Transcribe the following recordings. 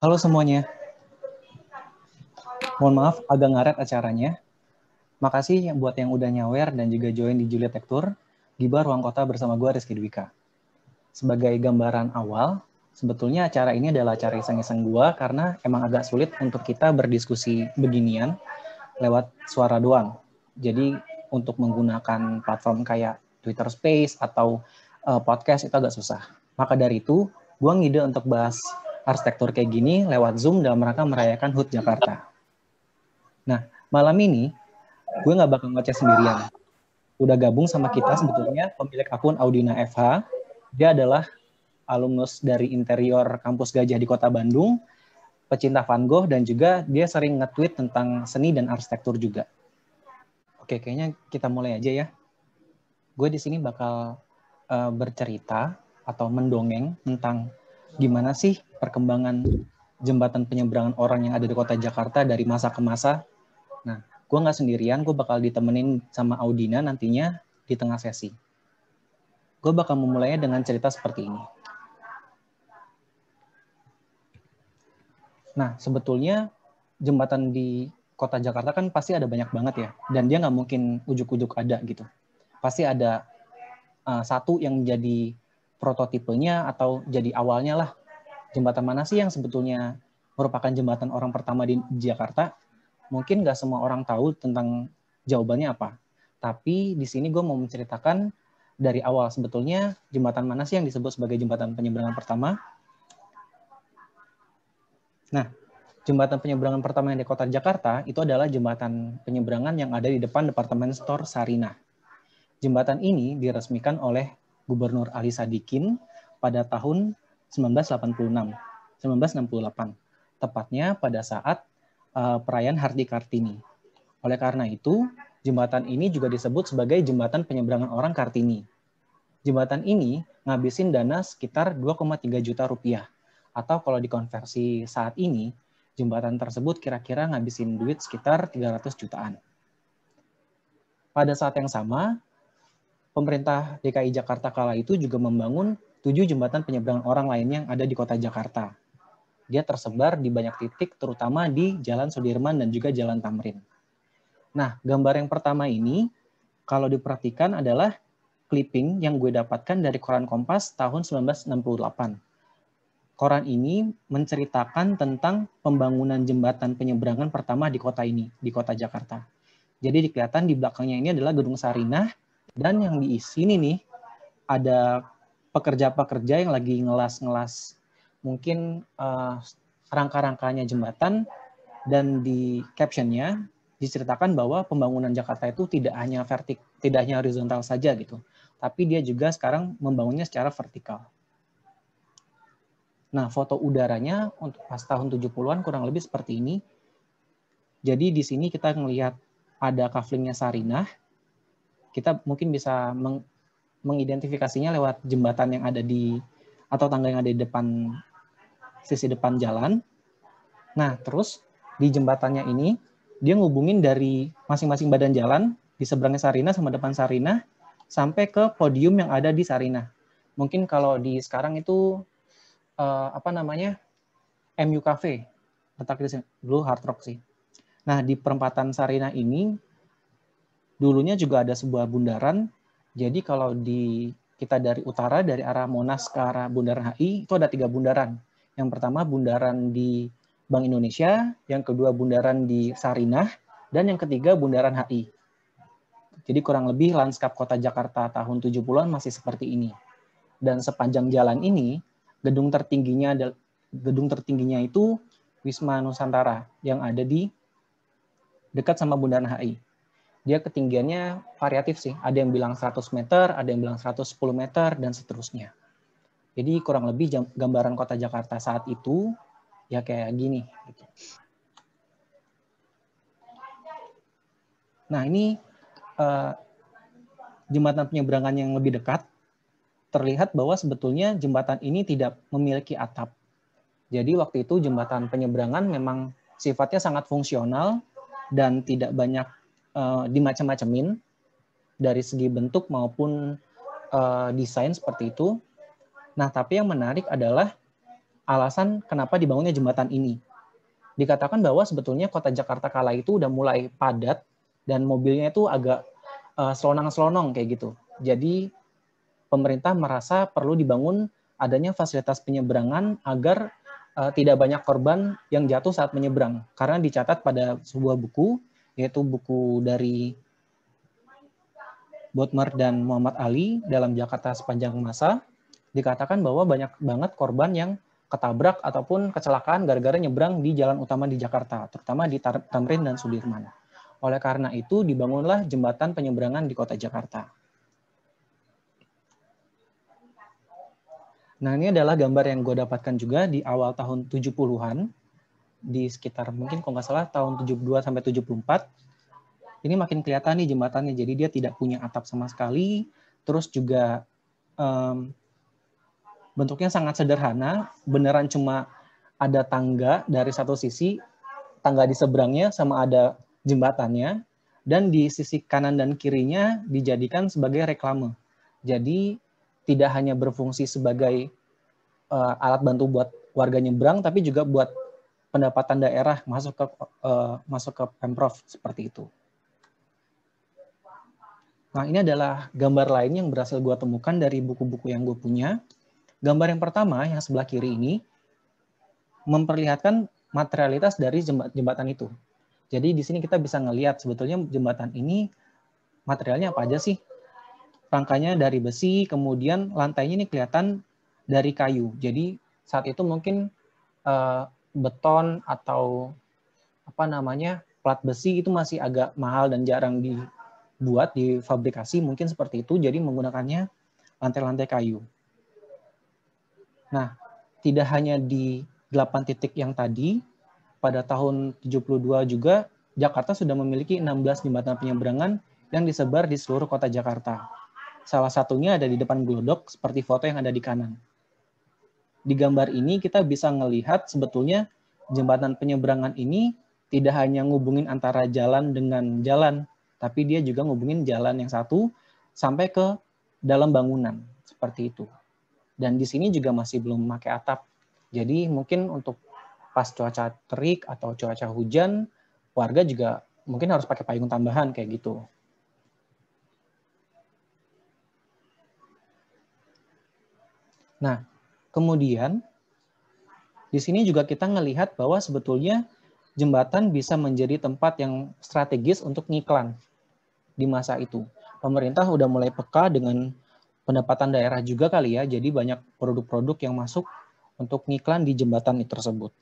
Halo semuanya, mohon maaf agak ngaret acaranya. Makasih buat yang udah nyawer dan juga join di Juliet Tech Tour, Gibah Ruang Kota bersama gue Rizky Dwika. Sebagai gambaran awal, sebetulnya acara ini adalah acara iseng-iseng gue karena emang agak sulit untuk kita berdiskusi beginian lewat suara doang. Jadi untuk menggunakan platform kayak Twitter Space atau podcast itu agak susah. Maka dari itu, gue ngide untuk bahas arsitektur kayak gini lewat Zoom dalam rangka merayakan HUT Jakarta. Nah, malam ini gue nggak bakal ngoceh sendirian. Udah gabung sama kita sebetulnya pemilik akun Audina FH. Dia adalah alumnus dari interior kampus Gajah di Kota Bandung, pecinta Van Gogh, dan juga dia sering nge-tweet tentang seni dan arsitektur juga. Oke, kayaknya kita mulai aja ya. Gue di sini bakal bercerita atau mendongeng tentang gimana sih perkembangan jembatan penyeberangan orang yang ada di Kota Jakarta dari masa ke masa. Nah, gue nggak sendirian, gue bakal ditemenin sama Audina nantinya di tengah sesi. Gue bakal memulainya dengan cerita seperti ini. Nah, sebetulnya jembatan di Kota Jakarta kan pasti ada banyak banget ya, dan dia nggak mungkin ujuk-ujuk ada gitu. Pasti ada satu yang jadi prototipenya atau jadi awalnya lah. Jembatan mana sih yang sebetulnya merupakan jembatan orang pertama di Jakarta? Mungkin nggak semua orang tahu tentang jawabannya apa. Tapi di sini gue mau menceritakan dari awal sebetulnya jembatan mana sih yang disebut sebagai jembatan penyeberangan pertama. Nah, jembatan penyeberangan pertama yang di Kota Jakarta itu adalah jembatan penyeberangan yang ada di depan departemen store Sarinah. Jembatan ini diresmikan oleh Gubernur Ali Sadikin pada tahun 1968, tepatnya pada saat perayaan Hardi Kartini. Oleh karena itu, jembatan ini juga disebut sebagai jembatan penyeberangan orang Kartini. Jembatan ini ngabisin dana sekitar 2,3 juta rupiah. Atau kalau dikonversi saat ini, jembatan tersebut kira-kira ngabisin duit sekitar 300 jutaan. Pada saat yang sama, pemerintah DKI Jakarta kala itu juga membangun 7 jembatan penyeberangan orang lainnya yang ada di kota Jakarta. Dia tersebar di banyak titik, terutama di Jalan Sudirman dan juga Jalan Tamrin. Nah, gambar yang pertama ini, kalau diperhatikan adalah clipping yang gue dapatkan dari koran Kompas tahun 1968. Koran ini menceritakan tentang pembangunan jembatan penyeberangan pertama di kota ini, di kota Jakarta. Jadi kelihatan di belakangnya ini adalah Gedung Sarinah, dan yang di sini nih ada pekerja-pekerja yang lagi ngelas-ngelas mungkin rangka-rangkanya jembatan, dan di captionnya diceritakan bahwa pembangunan Jakarta itu tidak hanya horizontal saja gitu, tapi dia juga sekarang membangunnya secara vertikal. Nah, foto udaranya untuk pas tahun 70-an kurang lebih seperti ini. Jadi di sini kita melihat ada kaflingnya Sarinah. Kita mungkin bisa mengidentifikasinya lewat jembatan yang ada di atau tangga yang ada di depan sisi depan jalan. Nah, terus di jembatannya ini dia ngubungin dari masing-masing badan jalan di seberangnya Sarinah sama depan Sarinah sampai ke podium yang ada di Sarinah. Mungkin kalau di sekarang itu MU Cafe, letak di sini. Dulu Hard Rock sih. Nah, di perempatan Sarinah ini dulunya juga ada sebuah bundaran. Jadi kalau kita dari utara, dari arah Monas ke arah Bundaran HI, itu ada 3 bundaran. Yang pertama bundaran di Bank Indonesia, yang kedua bundaran di Sarinah, dan yang ketiga bundaran HI. Jadi kurang lebih lanskap kota Jakarta tahun 70-an masih seperti ini. Dan sepanjang jalan ini, gedung tertingginya itu Wisma Nusantara yang ada di dekat sama Bundaran HI. Dia ketinggiannya variatif sih. Ada yang bilang 100 meter, ada yang bilang 110 meter, dan seterusnya. Jadi kurang lebih gambaran kota Jakarta saat itu ya kayak gini. Gitu. Nah, ini jembatan penyeberangan yang lebih dekat. Terlihat bahwa sebetulnya jembatan ini tidak memiliki atap. Jadi waktu itu jembatan penyeberangan memang sifatnya sangat fungsional dan tidak banyak dimacam-macamin dari segi bentuk maupun desain seperti itu. Nah, tapi yang menarik adalah alasan kenapa dibangunnya jembatan ini. Dikatakan bahwa sebetulnya kota Jakarta kala itu udah mulai padat dan mobilnya itu agak selonang-selonong kayak gitu. Jadi pemerintah merasa perlu dibangun adanya fasilitas penyeberangan agar tidak banyak korban yang jatuh saat menyeberang. Karena dicatat pada sebuah buku, yaitu buku dari Bodmer dan Muhammad Ali dalam Jakarta Sepanjang Masa, dikatakan bahwa banyak banget korban yang ketabrak ataupun kecelakaan gara-gara nyebrang di jalan utama di Jakarta, terutama di Tamrin dan Sudirman. Oleh karena itu, dibangunlah jembatan penyeberangan di kota Jakarta. Nah, ini adalah gambar yang gue dapatkan juga di awal tahun 70-an, di sekitar mungkin kalau nggak salah tahun 72 sampai 74. Ini makin kelihatan nih jembatannya, jadi dia tidak punya atap sama sekali, terus juga bentuknya sangat sederhana, beneran cuma ada tangga dari satu sisi, tangga di seberangnya sama ada jembatannya, dan di sisi kanan dan kirinya dijadikan sebagai reklame. Jadi tidak hanya berfungsi sebagai alat bantu buat warga nyebrang, tapi juga buat pendapatan daerah masuk ke Pemprov seperti itu. Nah, ini adalah gambar lain yang berhasil gue temukan dari buku-buku yang gue punya. Gambar yang pertama, yang sebelah kiri ini, memperlihatkan materialitas dari jembatan itu. Jadi di sini kita bisa ngelihat sebetulnya jembatan ini materialnya apa aja sih. Rangkanya dari besi, kemudian lantainya ini kelihatan dari kayu. Jadi saat itu mungkin beton atau plat besi itu masih agak mahal dan jarang dibuat, difabrikasi mungkin seperti itu, jadi menggunakannya lantai-lantai kayu. Nah, tidak hanya di 8 titik yang tadi, pada tahun 72 juga Jakarta sudah memiliki 16 jembatan penyeberangan yang disebar di seluruh kota Jakarta. Salah satunya ada di depan Glodok, seperti foto yang ada di kanan. Di gambar ini kita bisa melihat sebetulnya jembatan penyeberangan ini tidak hanya ngubungin antara jalan dengan jalan, tapi dia juga ngubungin jalan yang satu sampai ke dalam bangunan, seperti itu. Dan di sini juga masih belum memakai atap. Jadi mungkin untuk pas cuaca terik atau cuaca hujan, warga juga mungkin harus pakai payung tambahan kayak gitu. Nah, kemudian di sini juga kita ngelihat bahwa sebetulnya jembatan bisa menjadi tempat yang strategis untuk ngiklan di masa itu. Pemerintah udah mulai peka dengan pendapatan daerah juga kali ya, jadi banyak produk-produk yang masuk untuk ngiklan di jembatan tersebut.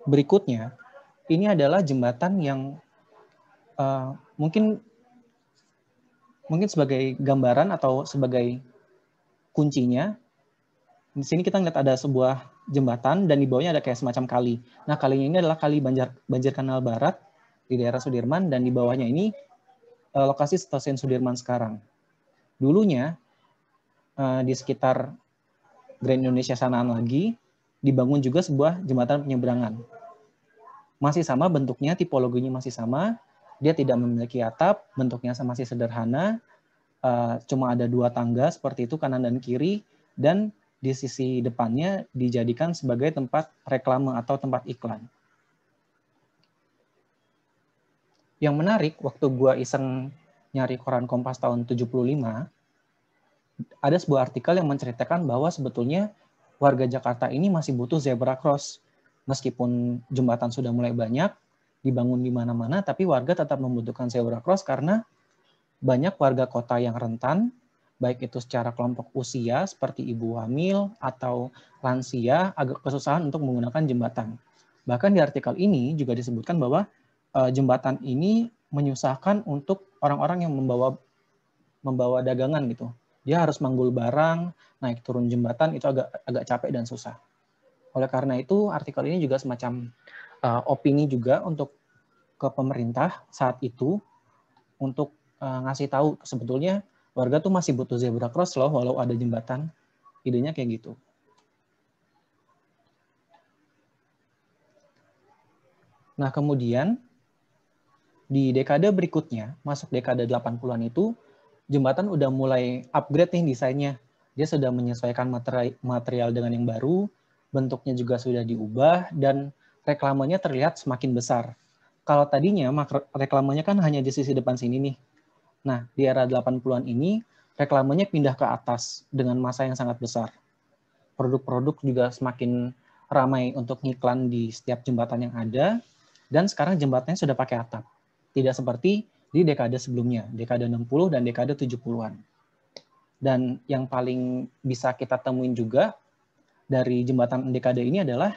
Berikutnya, ini adalah jembatan yang mungkin sebagai gambaran atau sebagai kuncinya. Di sini kita lihat ada sebuah jembatan dan di bawahnya ada kayak semacam kali. Nah, kalinya ini adalah kali Banjir Kanal Barat di daerah Sudirman, dan di bawahnya ini lokasi stasiun Sudirman sekarang. Dulunya di sekitar Grand Indonesia sanaan lagi dibangun juga sebuah jembatan penyeberangan. Masih sama bentuknya, tipologinya masih sama. Dia tidak memiliki atap, bentuknya masih sederhana, cuma ada 2 tangga seperti itu kanan dan kiri, dan di sisi depannya dijadikan sebagai tempat reklame atau tempat iklan. Yang menarik, waktu gue iseng nyari koran Kompas tahun 75, ada sebuah artikel yang menceritakan bahwa sebetulnya warga Jakarta ini masih butuh zebra cross. Meskipun jembatan sudah mulai banyak, dibangun di mana-mana, tapi warga tetap membutuhkan zebra cross karena banyak warga kota yang rentan, baik itu secara kelompok usia seperti ibu hamil atau lansia, agak kesusahan untuk menggunakan jembatan. Bahkan di artikel ini juga disebutkan bahwa jembatan ini menyusahkan untuk orang-orang yang membawa dagangan gitu. Dia harus manggul barang, naik turun jembatan, itu agak capek dan susah. Oleh karena itu, artikel ini juga semacam opini juga untuk ke pemerintah saat itu untuk ngasih tahu sebetulnya warga tuh masih butuh zebra cross loh walau ada jembatan. Idenya kayak gitu. Nah, kemudian Di dekade berikutnya, masuk dekade 80-an itu, jembatan udah mulai upgrade nih desainnya. Dia sudah menyesuaikan material dengan yang baru, bentuknya juga sudah diubah, dan reklamenya terlihat semakin besar. Kalau tadinya reklamenya kan hanya di sisi depan sini nih. Nah, di era 80-an ini, reklamenya pindah ke atas dengan massa yang sangat besar. Produk-produk juga semakin ramai untuk ngiklan di setiap jembatan yang ada, dan sekarang jembatannya sudah pakai atap. Tidak seperti di dekade sebelumnya, dekade 60 dan dekade 70-an. Dan yang paling bisa kita temuin juga dari jembatan dekade ini adalah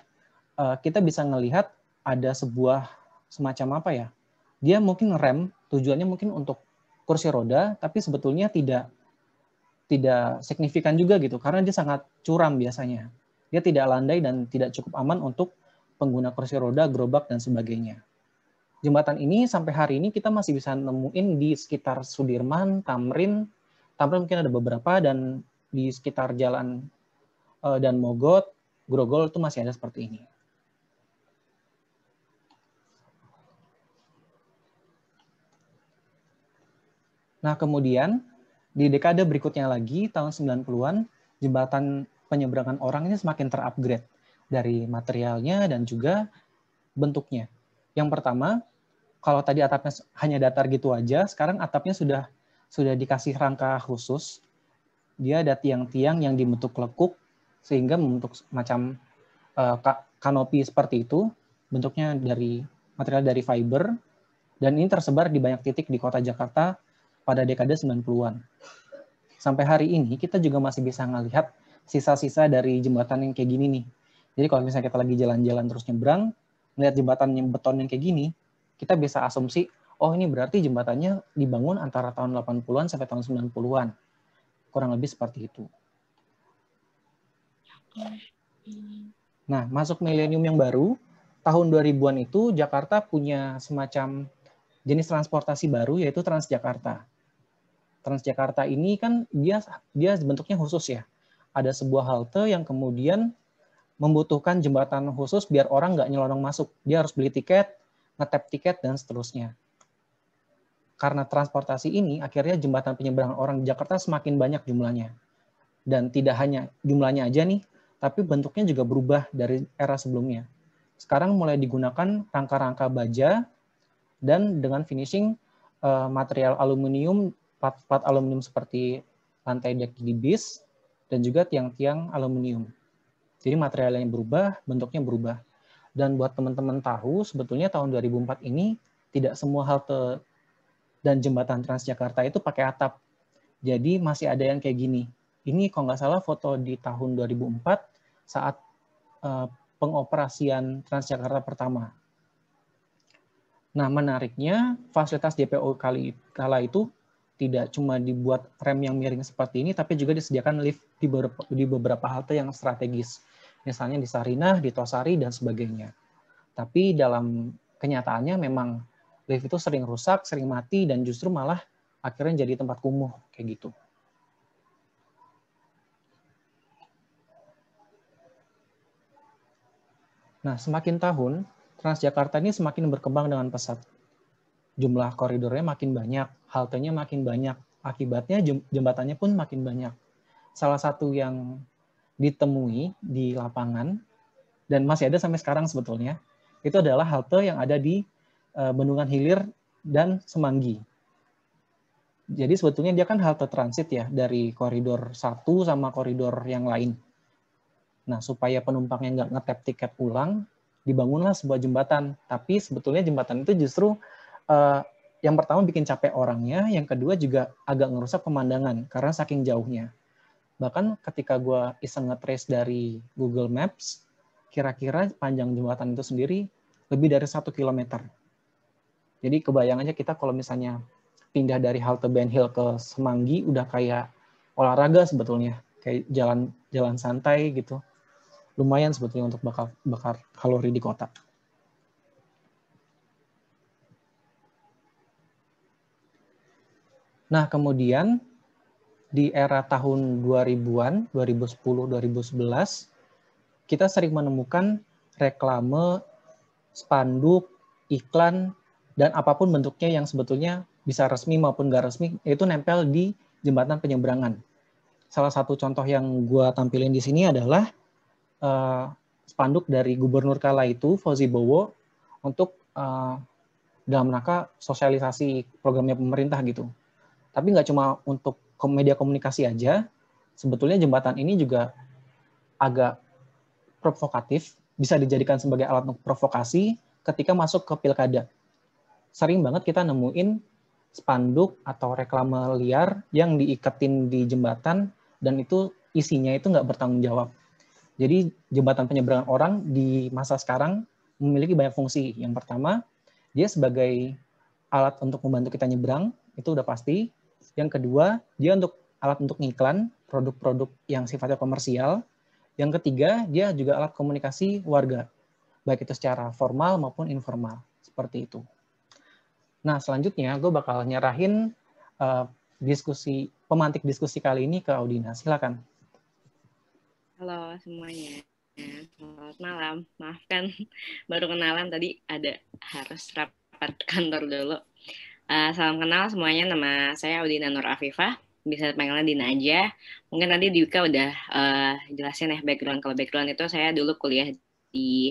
kita bisa melihat ada sebuah semacam apa ya, dia mungkin rem, tujuannya mungkin untuk kursi roda, tapi sebetulnya tidak signifikan juga gitu, karena dia sangat curam biasanya. Dia tidak landai dan tidak cukup aman untuk pengguna kursi roda, gerobak, dan sebagainya. Jembatan ini sampai hari ini kita masih bisa nemuin di sekitar Sudirman, Tamrin mungkin ada beberapa, dan di sekitar jalan dan Mogot, Grogol itu masih ada seperti ini. Nah, kemudian di dekade berikutnya lagi, tahun 90-an, jembatan penyeberangan orang ini semakin terupgrade dari materialnya dan juga bentuknya. Yang pertama, kalau tadi atapnya hanya datar gitu aja, sekarang atapnya sudah dikasih rangka khusus. Dia ada tiang-tiang yang dibentuk lekuk sehingga membentuk macam kanopi seperti itu. Bentuknya dari material dari fiber, dan ini tersebar di banyak titik di kota Jakarta pada dekade 90-an. Sampai hari ini kita juga masih bisa melihat sisa-sisa dari jembatan yang kayak gini nih. Jadi kalau misalnya kita lagi jalan-jalan terus nyebrang, melihat jembatan yang beton yang kayak gini, kita bisa asumsi, oh ini berarti jembatannya dibangun antara tahun 80-an sampai tahun 90-an. Kurang lebih seperti itu. Nah, masuk milenium yang baru, tahun 2000-an itu Jakarta punya semacam jenis transportasi baru, yaitu Transjakarta. Transjakarta ini kan dia bentuknya khusus ya. Ada sebuah halte yang kemudian membutuhkan jembatan khusus biar orang nggak nyelonong masuk. Dia harus beli tiket, ngetap tiket, dan seterusnya. Karena transportasi ini, akhirnya jembatan penyeberangan orang di Jakarta semakin banyak jumlahnya. Dan tidak hanya jumlahnya aja nih, tapi bentuknya juga berubah dari era sebelumnya. Sekarang mulai digunakan rangka-rangka baja dan dengan finishing material aluminium, plat aluminium seperti lantai dek di bis, dan juga tiang-tiang aluminium. Jadi materialnya berubah, bentuknya berubah. Dan buat teman-teman tahu, sebetulnya tahun 2004 ini tidak semua halte dan jembatan Transjakarta itu pakai atap. Jadi masih ada yang kayak gini. Ini kalau nggak salah foto di tahun 2004 saat pengoperasian Transjakarta pertama. Nah, menariknya fasilitas DPO kala itu tidak cuma dibuat rem yang miring seperti ini, tapi juga disediakan lift di beberapa halte yang strategis. Misalnya di Sarinah, di Tosari, dan sebagainya. Tapi dalam kenyataannya memang lift itu sering rusak, sering mati, dan justru malah akhirnya jadi tempat kumuh, kayak gitu. Nah, semakin tahun, Transjakarta ini semakin berkembang dengan pesat. Jumlah koridornya makin banyak, haltenya makin banyak, akibatnya jembatannya pun makin banyak. Salah satu yang ditemui di lapangan, dan masih ada sampai sekarang sebetulnya, itu adalah halte yang ada di Bendungan Hilir dan Semanggi. Jadi sebetulnya dia kan halte transit ya, dari koridor 1 sama koridor yang lain. Nah, supaya penumpangnya nggak ngetap tiket ulang, dibangunlah sebuah jembatan. Tapi sebetulnya jembatan itu justru yang pertama bikin capek orangnya, yang kedua juga agak ngerusak pemandangan karena saking jauhnya. Bahkan ketika gue iseng nge-trace dari Google Maps, kira-kira panjang jembatan itu sendiri lebih dari 1 kilometer. Jadi kebayang aja kita kalau misalnya pindah dari halte Ben Hill ke Semanggi udah kayak olahraga sebetulnya, kayak jalan santai gitu. Lumayan sebetulnya untuk bakar kalori di kota. Nah, kemudian di era tahun 2000-an, 2010, 2011, kita sering menemukan reklame, spanduk, iklan dan apapun bentuknya yang sebetulnya bisa resmi maupun nggak resmi, itu nempel di jembatan penyeberangan. Salah satu contoh yang gue tampilin di sini adalah spanduk dari Gubernur kala itu, Fauzi Bowo, untuk dalam rangka sosialisasi programnya pemerintah gitu. Tapi nggak cuma untuk media komunikasi aja, sebetulnya jembatan ini juga agak provokatif, bisa dijadikan sebagai alat untuk provokasi ketika masuk ke pilkada. Sering banget kita nemuin spanduk atau reklame liar yang diiketin di jembatan dan itu isinya itu nggak bertanggung jawab. Jadi jembatan penyeberangan orang di masa sekarang memiliki banyak fungsi. Yang pertama, dia sebagai alat untuk membantu kita nyebrang, itu udah pasti. Yang kedua, dia untuk alat untuk ngiklan produk-produk yang sifatnya komersial. Yang ketiga, dia juga alat komunikasi warga, baik itu secara formal maupun informal. Seperti itu. Nah, selanjutnya gue bakal nyerahin pemantik diskusi kali ini ke Audina. Silakan. Halo semuanya, selamat malam. Maafkan baru kenalan tadi harus rapat kantor dulu. Salam kenal semuanya, nama saya Audina Nur Afifah, bisa panggilnya Dina aja. Mungkin tadi Dika udah jelasin ya background. Kalau background itu saya dulu kuliah di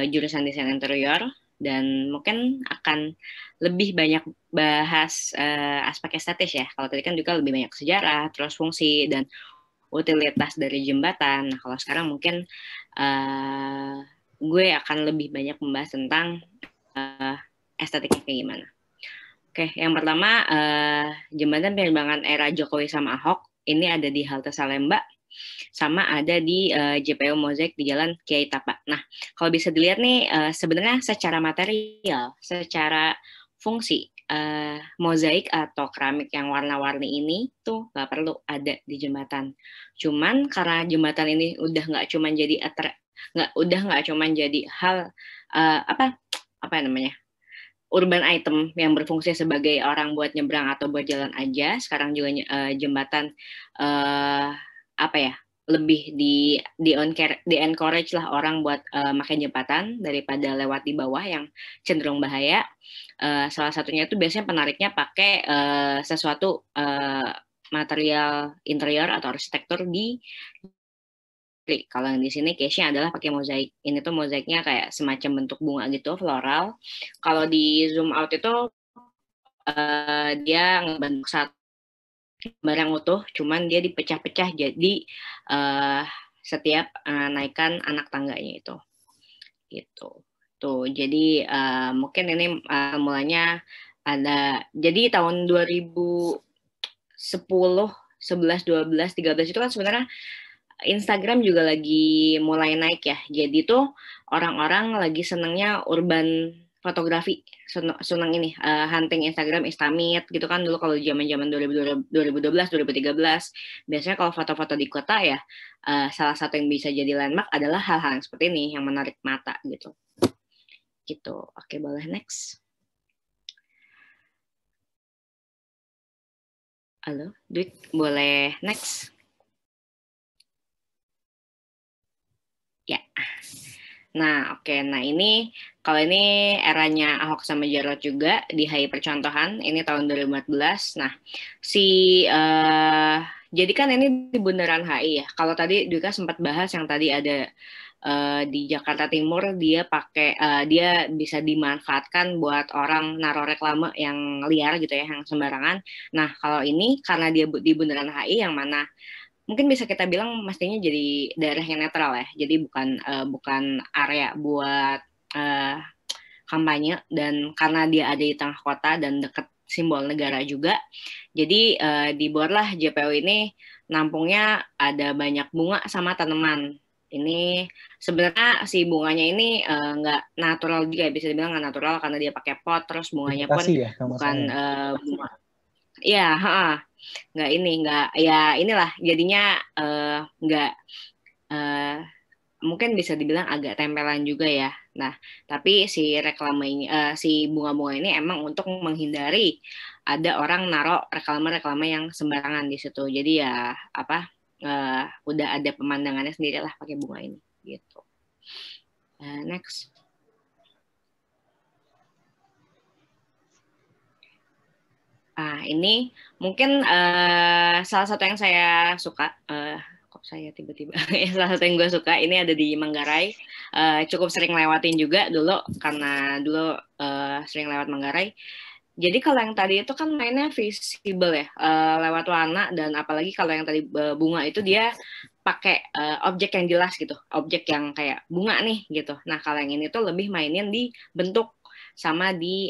jurusan desain interior dan mungkin akan lebih banyak bahas aspek estetis ya. Kalau tadi kan juga lebih banyak sejarah, terus fungsi dan utilitas dari jembatan. Nah, kalau sekarang mungkin gue akan lebih banyak membahas tentang estetiknya kayak gimana. Oke, yang pertama jembatan penyeberangan era Jokowi sama Ahok ini ada di halte Salemba sama ada di JPO Mozaik di Jalan Kiai Tapa. Nah, kalau bisa dilihat nih sebenarnya secara material, secara fungsi mozaik atau keramik yang warna-warni ini tuh nggak perlu ada di jembatan. Cuman karena jembatan ini udah nggak cuma jadi nggak cuma jadi hal apa namanya urban item yang berfungsi sebagai orang buat nyebrang atau buat jalan aja. Sekarang juga jembatan apa ya lebih di encourage lah orang buat makai jembatan daripada lewat di bawah yang cenderung bahaya. Salah satunya itu biasanya penariknya pakai sesuatu material interior atau arsitektur di kalau yang di sini case-nya adalah pakai mozaik. Ini tuh mozaiknya kayak semacam bentuk bunga gitu, floral. Kalau di zoom out itu dia ngebentuk satu barang utuh, cuman dia dipecah-pecah jadi setiap naikkan anak tangganya itu. Gitu. Tuh, jadi mungkin ini mulanya ada jadi tahun 2010, 11, 12, 13 itu kan sebenarnya Instagram juga lagi mulai naik ya. Jadi tuh orang-orang lagi senengnya urban fotografi, seneng ini hunting Instagram Instamit gitu kan dulu kalau zaman-zaman 2012, 2013 biasanya kalau foto-foto di kota ya salah satu yang bisa jadi landmark adalah hal-hal yang seperti ini yang menarik mata gitu. Gitu. Oke, boleh next. Halo, Dwik, boleh next? Ya. Nah, oke. Nah, ini kalau ini eranya Ahok sama Jarot juga di HI Percontohan, ini tahun 2014. Nah, jadi kan ini di Bundaran HI ya. Kalau tadi juga sempat bahas yang tadi ada di Jakarta Timur dia bisa dimanfaatkan buat orang naruh reklame yang liar gitu ya, yang sembarangan. Nah, kalau ini karena dia di Bundaran HI yang mana mungkin bisa kita bilang mestinya jadi daerah yang netral ya. Jadi bukan area buat kampanye dan karena dia ada di tengah kota dan dekat simbol negara juga. Jadi dibuatlah JPO ini nampungnya ada banyak bunga sama tanaman. Ini sebenarnya si bunganya ini nggak natural juga bisa dibilang nggak natural karena dia pakai pot terus bunganya pun Ya, bukan bunga. Ya, nggak ya inilah jadinya nggak mungkin bisa dibilang agak tempelan juga ya. Nah, tapi si reklame ini si bunga-bunga ini emang untuk menghindari ada orang naruh reklame-reklame yang sembarangan di situ. Jadi ya udah ada pemandangannya sendiri lah pakai bunga ini gitu. Next. Nah, ini mungkin salah satu yang saya suka, kok saya tiba-tiba, salah satu yang gue suka ini ada di Manggarai, cukup sering lewatin juga dulu, karena dulu sering lewat Manggarai. Jadi kalau yang tadi itu kan mainnya visible ya, lewat warna, dan apalagi kalau yang tadi bunga itu dia pakai objek yang jelas gitu, objek yang kayak bunga nih gitu. Nah kalau yang ini tuh lebih mainin di bentuk sama di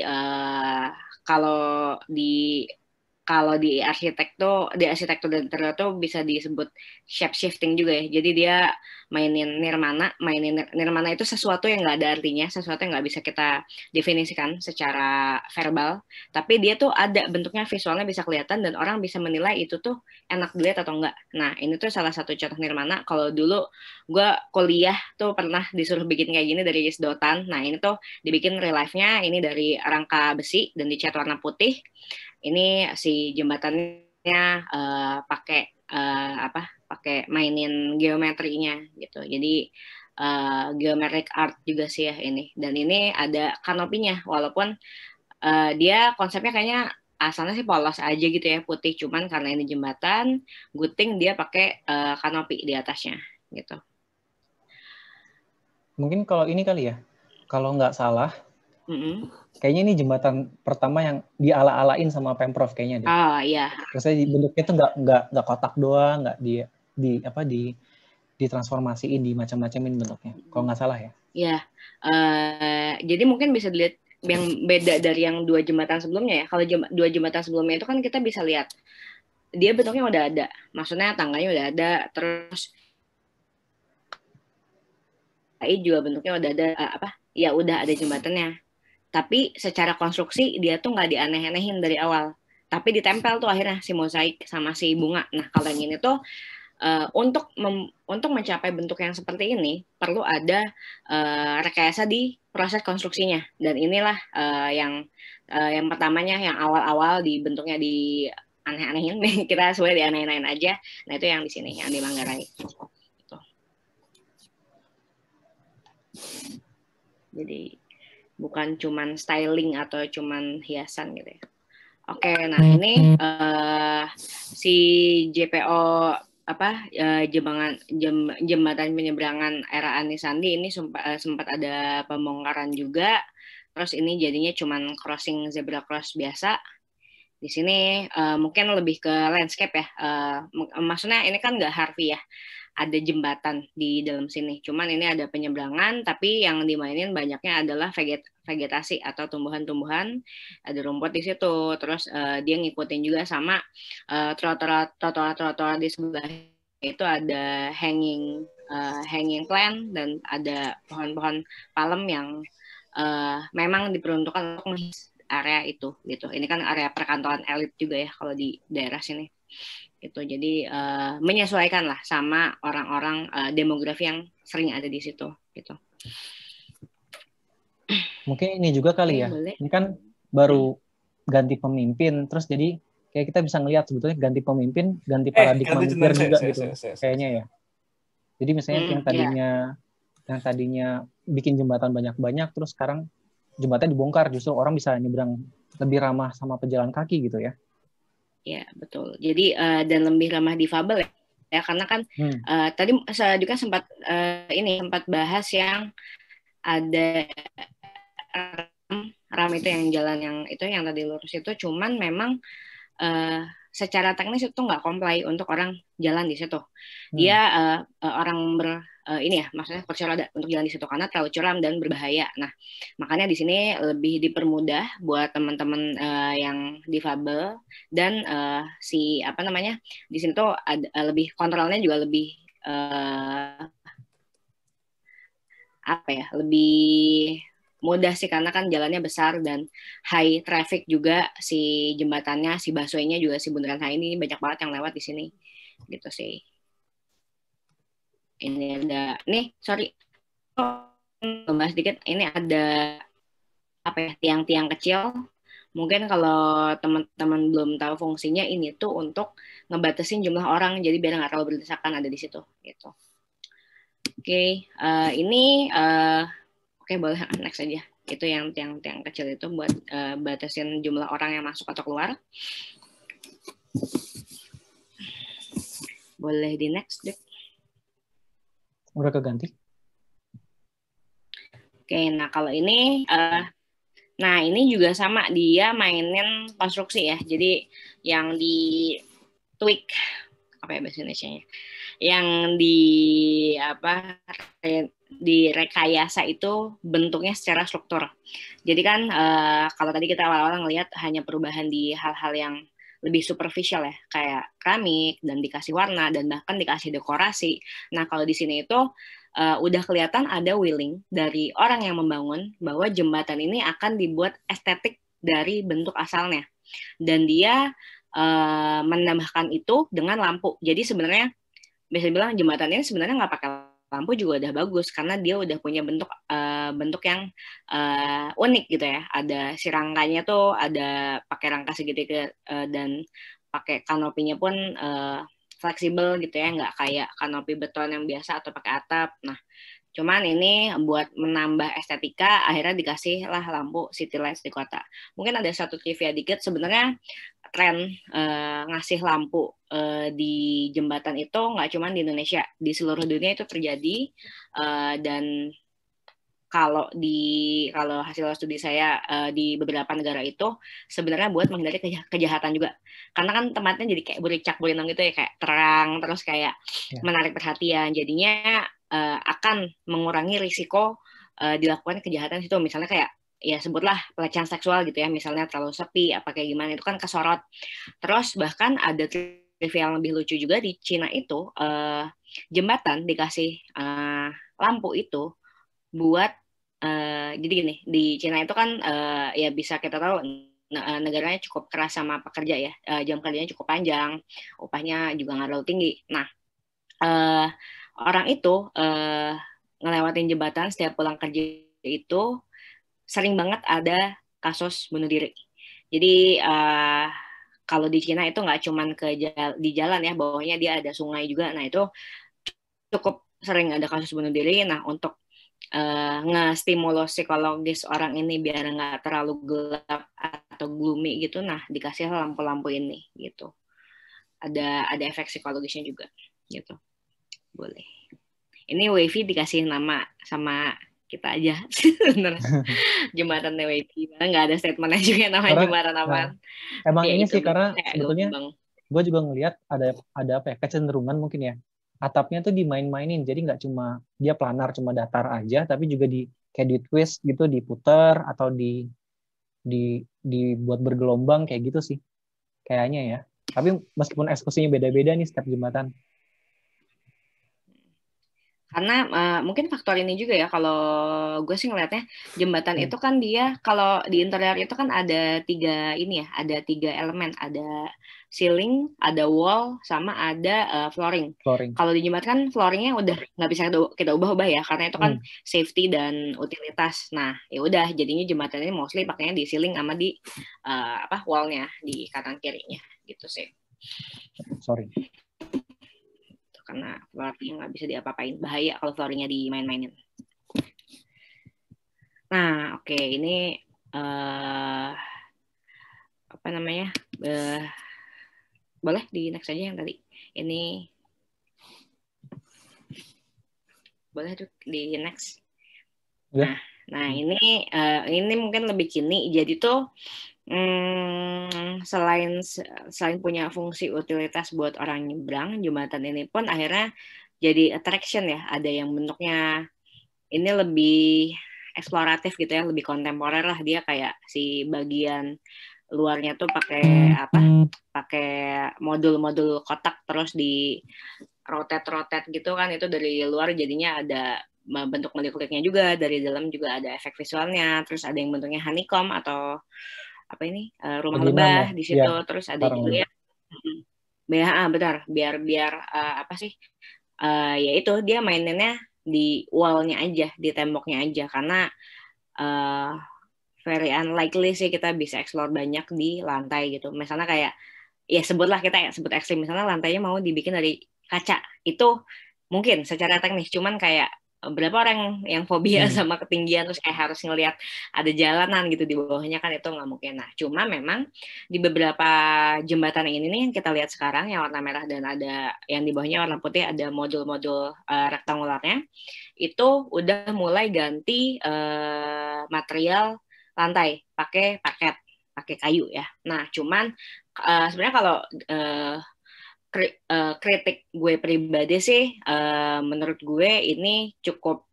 kalau di arsitektur dan interior tuh bisa disebut shape shifting juga ya. Jadi dia mainin nirmana itu sesuatu yang nggak ada artinya, sesuatu yang nggak bisa kita definisikan secara verbal, tapi dia tuh ada bentuknya, visualnya bisa kelihatan dan orang bisa menilai itu tuh enak dilihat atau enggak. Nah ini tuh salah satu contoh nirmana. Kalau dulu gue kuliah tuh pernah disuruh bikin kayak gini dari sedotan. Nah ini tuh dibikin real life-nya ini dari rangka besi dan dicat warna putih. Ini si jembatannya pakai pakai mainin geometrinya gitu. Jadi geometric art juga sih ya ini. Dan ini ada kanopinya, walaupun dia konsepnya kayaknya asalnya sih polos aja gitu ya, putih. Cuman karena ini jembatan, Guting dia pakai kanopi di atasnya gitu. Mungkin kalau ini kali ya, kalau nggak salah, kayaknya ini jembatan pertama yang diala-alain sama Pemprov kayaknya deh. Oh iya. Terus bentuknya tuh nggak kotak doang, nggak ditransformasiin, di macam-macamin bentuknya. Kalau nggak salah ya. Iya. Jadi mungkin bisa dilihat yang beda dari yang 2 jembatan sebelumnya ya. Kalau 2 jembatan sebelumnya itu kan kita bisa lihat dia bentuknya udah ada, maksudnya tangganya udah ada, terus juga bentuknya udah ada ya udah ada jembatannya. Tapi secara konstruksi dia tuh nggak dianeh-anehin dari awal, tapi ditempel tuh akhirnya si mozaik sama si bunga. Nah kalau yang ini tuh untuk mencapai bentuk yang seperti ini perlu ada rekayasa di proses konstruksinya, dan inilah yang pertamanya, yang awal-awal dibentuknya di aneh-anehin kita sebenarnya dianeh-anehin aja. Nah itu yang di sini, yang di Manggarai gitu. Jadi bukan cuman styling atau cuman hiasan gitu ya. Oke, nah ini si JPO jembatan penyeberangan era Anies Sandi ini sempat ada pembongkaran juga. Terus ini jadinya cuman crossing zebra cross biasa. Di sini mungkin lebih ke landscape ya. Maksudnya ini kan nggak harfiah, ada jembatan di dalam sini. Cuman ini ada penyeberangan, tapi yang dimainin banyaknya adalah vegetasi atau tumbuhan-tumbuhan. Ada rumput di situ. Terus dia ngikutin juga sama trotoar-trotoar di sebelah itu ada hanging plant, dan ada pohon-pohon palem yang memang diperuntukkan untuk area itu gitu. Ini kan area perkantoran elit juga ya kalau di daerah sini. Gitu. Jadi menyesuaikan lah sama orang-orang demografi yang sering ada di situ gitu. Mungkin ini juga kali ya. Boleh. Ini kan baru ganti pemimpin, terus jadi kayak kita bisa ngelihat sebetulnya ganti pemimpin, ganti paradigma mikir juga gitu. Kayaknya ya. Jadi misalnya yang tadinya bikin jembatan banyak-banyak, terus sekarang jembatan dibongkar, justru orang bisa nyebrang lebih ramah sama pejalan kaki gitu ya. Ya, betul. Jadi dan lebih ramah difabel ya, karena kan tadi saya juga sempat bahas yang ada ram itu, yang jalan yang tadi lurus itu, cuman memang secara teknis itu nggak comply untuk orang jalan di situ. Dia orang maksudnya kursi roda untuk jalan di situ karena terlalu curam dan berbahaya. Nah, makanya di sini lebih dipermudah buat teman-teman yang difabel, dan di sini tuh lebih kontrolnya juga lebih lebih mudah sih, karena kan jalannya besar dan high traffic juga, si jembatannya, si busway-nya juga, si bundaran HI ini banyak banget yang lewat di sini gitu sih. Ini ada bahas dikit, ini ada tiang-tiang kecil. Mungkin kalau teman-teman belum tahu fungsinya, ini tuh untuk ngebatasin jumlah orang, jadi biar nggak terlalu berdesakan ada di situ gitu. Oke, ini boleh next aja. Itu yang kecil itu buat batasin jumlah orang yang masuk atau keluar. Boleh di next, Dek. Udah keganti? Oke, nah kalau ini, nah ini juga sama, dia mainin konstruksi ya. Jadi yang di tweak, apa ya bahasa Indonesia-nya? Yang di rekayasa itu bentuknya secara struktur. Jadi kan kalau tadi kita awal-awal ngelihat hanya perubahan di hal-hal yang lebih superficial ya, kayak keramik dan dikasih warna dan bahkan dikasih dekorasi. Nah kalau di sini itu udah kelihatan ada willing dari orang yang membangun bahwa jembatan ini akan dibuat estetik dari bentuk asalnya. Dan dia menambahkan itu dengan lampu. Jadi sebenarnya bisa bilang jembatan ini sebenarnya nggak pakai lampu juga udah bagus karena dia udah punya bentuk yang unik gitu ya. Ada si rangkanya tuh ada pakai rangka segitiga dan pakai kanopinya pun fleksibel gitu ya, nggak kayak kanopi beton yang biasa atau pakai atap. Nah, cuman ini buat menambah estetika, akhirnya dikasih lah lampu city lights di kota. Mungkin ada satu trivia dikit, sebenarnya tren ngasih lampu di jembatan itu nggak cuma di Indonesia, di seluruh dunia itu terjadi. Dan kalau hasil studi saya di beberapa negara itu sebenarnya buat menghindari kejahatan juga, karena kan tempatnya jadi kayak bericak berlindung gitu ya, kayak terang terus kayak menarik perhatian, jadinya akan mengurangi risiko dilakukan kejahatan situ, misalnya kayak ya sebutlah pelecehan seksual gitu ya, misalnya terlalu sepi apa kayak gimana itu kan kesorot. Terus bahkan ada trivia yang lebih lucu juga, di Cina itu jembatan dikasih lampu itu buat jadi gini, di Cina itu kan ya bisa kita tahu negaranya cukup keras sama pekerja ya, jam kerjanya cukup panjang, upahnya juga nggak terlalu tinggi. Nah, orang itu ngelewatin jembatan setiap pulang kerja itu sering banget ada kasus bunuh diri. Jadi kalau di Cina itu nggak cuman di jalan ya, bawahnya dia ada sungai juga. Nah itu cukup sering ada kasus bunuh diri. Nah untuk nge-stimulus psikologis orang ini biar nggak terlalu gelap atau gloomy gitu, nah dikasih lampu-lampu ini gitu. Ada efek psikologisnya juga gitu. Boleh. Ini Wavy dikasih nama sama kita aja jembatan Wavy, nggak ada statementnya juga namanya jembatan apa. Emang ini sih karena sebetulnya gue juga ngelihat ada apa ya, kecenderungan mungkin ya, atapnya tuh dimain-mainin, jadi nggak cuma dia planar cuma datar aja, tapi juga kayak di twist gitu, diputer atau dibuat bergelombang kayak gitu sih kayaknya ya. Tapi meskipun eksekusinya beda-beda nih setiap jembatan. Karena mungkin faktor ini juga ya, kalau gue sih ngelihatnya jembatan itu kan dia kalau di interior itu kan ada tiga elemen, ada ceiling, ada wall, sama ada flooring. Kalau di jembatan kan flooringnya udah nggak bisa kita ubah-ubah ya, karena itu kan safety dan utilitas. Nah ya udah, jadinya jembatan ini mostly pakainya di ceiling sama di wallnya di kanan kirinya gitu sih. Karena flooringnya nggak bisa diapa-apain, bahaya kalau flooringnya dimain-mainin. Nah, oke, ini apa namanya? Boleh di next aja yang tadi. Ini boleh tuh di next. Nah ini mungkin lebih kini. Jadi tuh selain punya fungsi utilitas buat orang nyebrang, jembatan ini pun akhirnya jadi attraction ya. Ada yang bentuknya ini lebih eksploratif gitu ya, lebih kontemporer lah, dia kayak si bagian luarnya tuh pakai modul-modul kotak terus di rotate gitu kan, itu dari luar jadinya ada bentuk molekulnya juga, dari dalam juga ada efek visualnya, terus ada yang bentuknya honeycomb atau apa ini rumah lebah di situ ya, terus ada juga ya benar, biar apa sih ya itu dia maininnya di wallnya aja, di temboknya aja, karena very unlikely sih kita bisa explore banyak di lantai gitu. Misalnya kayak ya sebut ekstrim, misalnya lantainya mau dibikin dari kaca, itu mungkin secara teknis, cuman kayak berapa orang yang fobia sama ketinggian terus kayak harus ngelihat ada jalanan gitu di bawahnya, kan itu nggak mungkin. Nah, cuma memang di beberapa jembatan ini nih yang kita lihat sekarang yang warna merah dan ada yang di bawahnya warna putih, ada modul-modul rektangularnya, itu udah mulai ganti material lantai pakai parket, pakai kayu ya. Nah, cuman sebenarnya kalau kritik gue pribadi sih, menurut gue ini cukup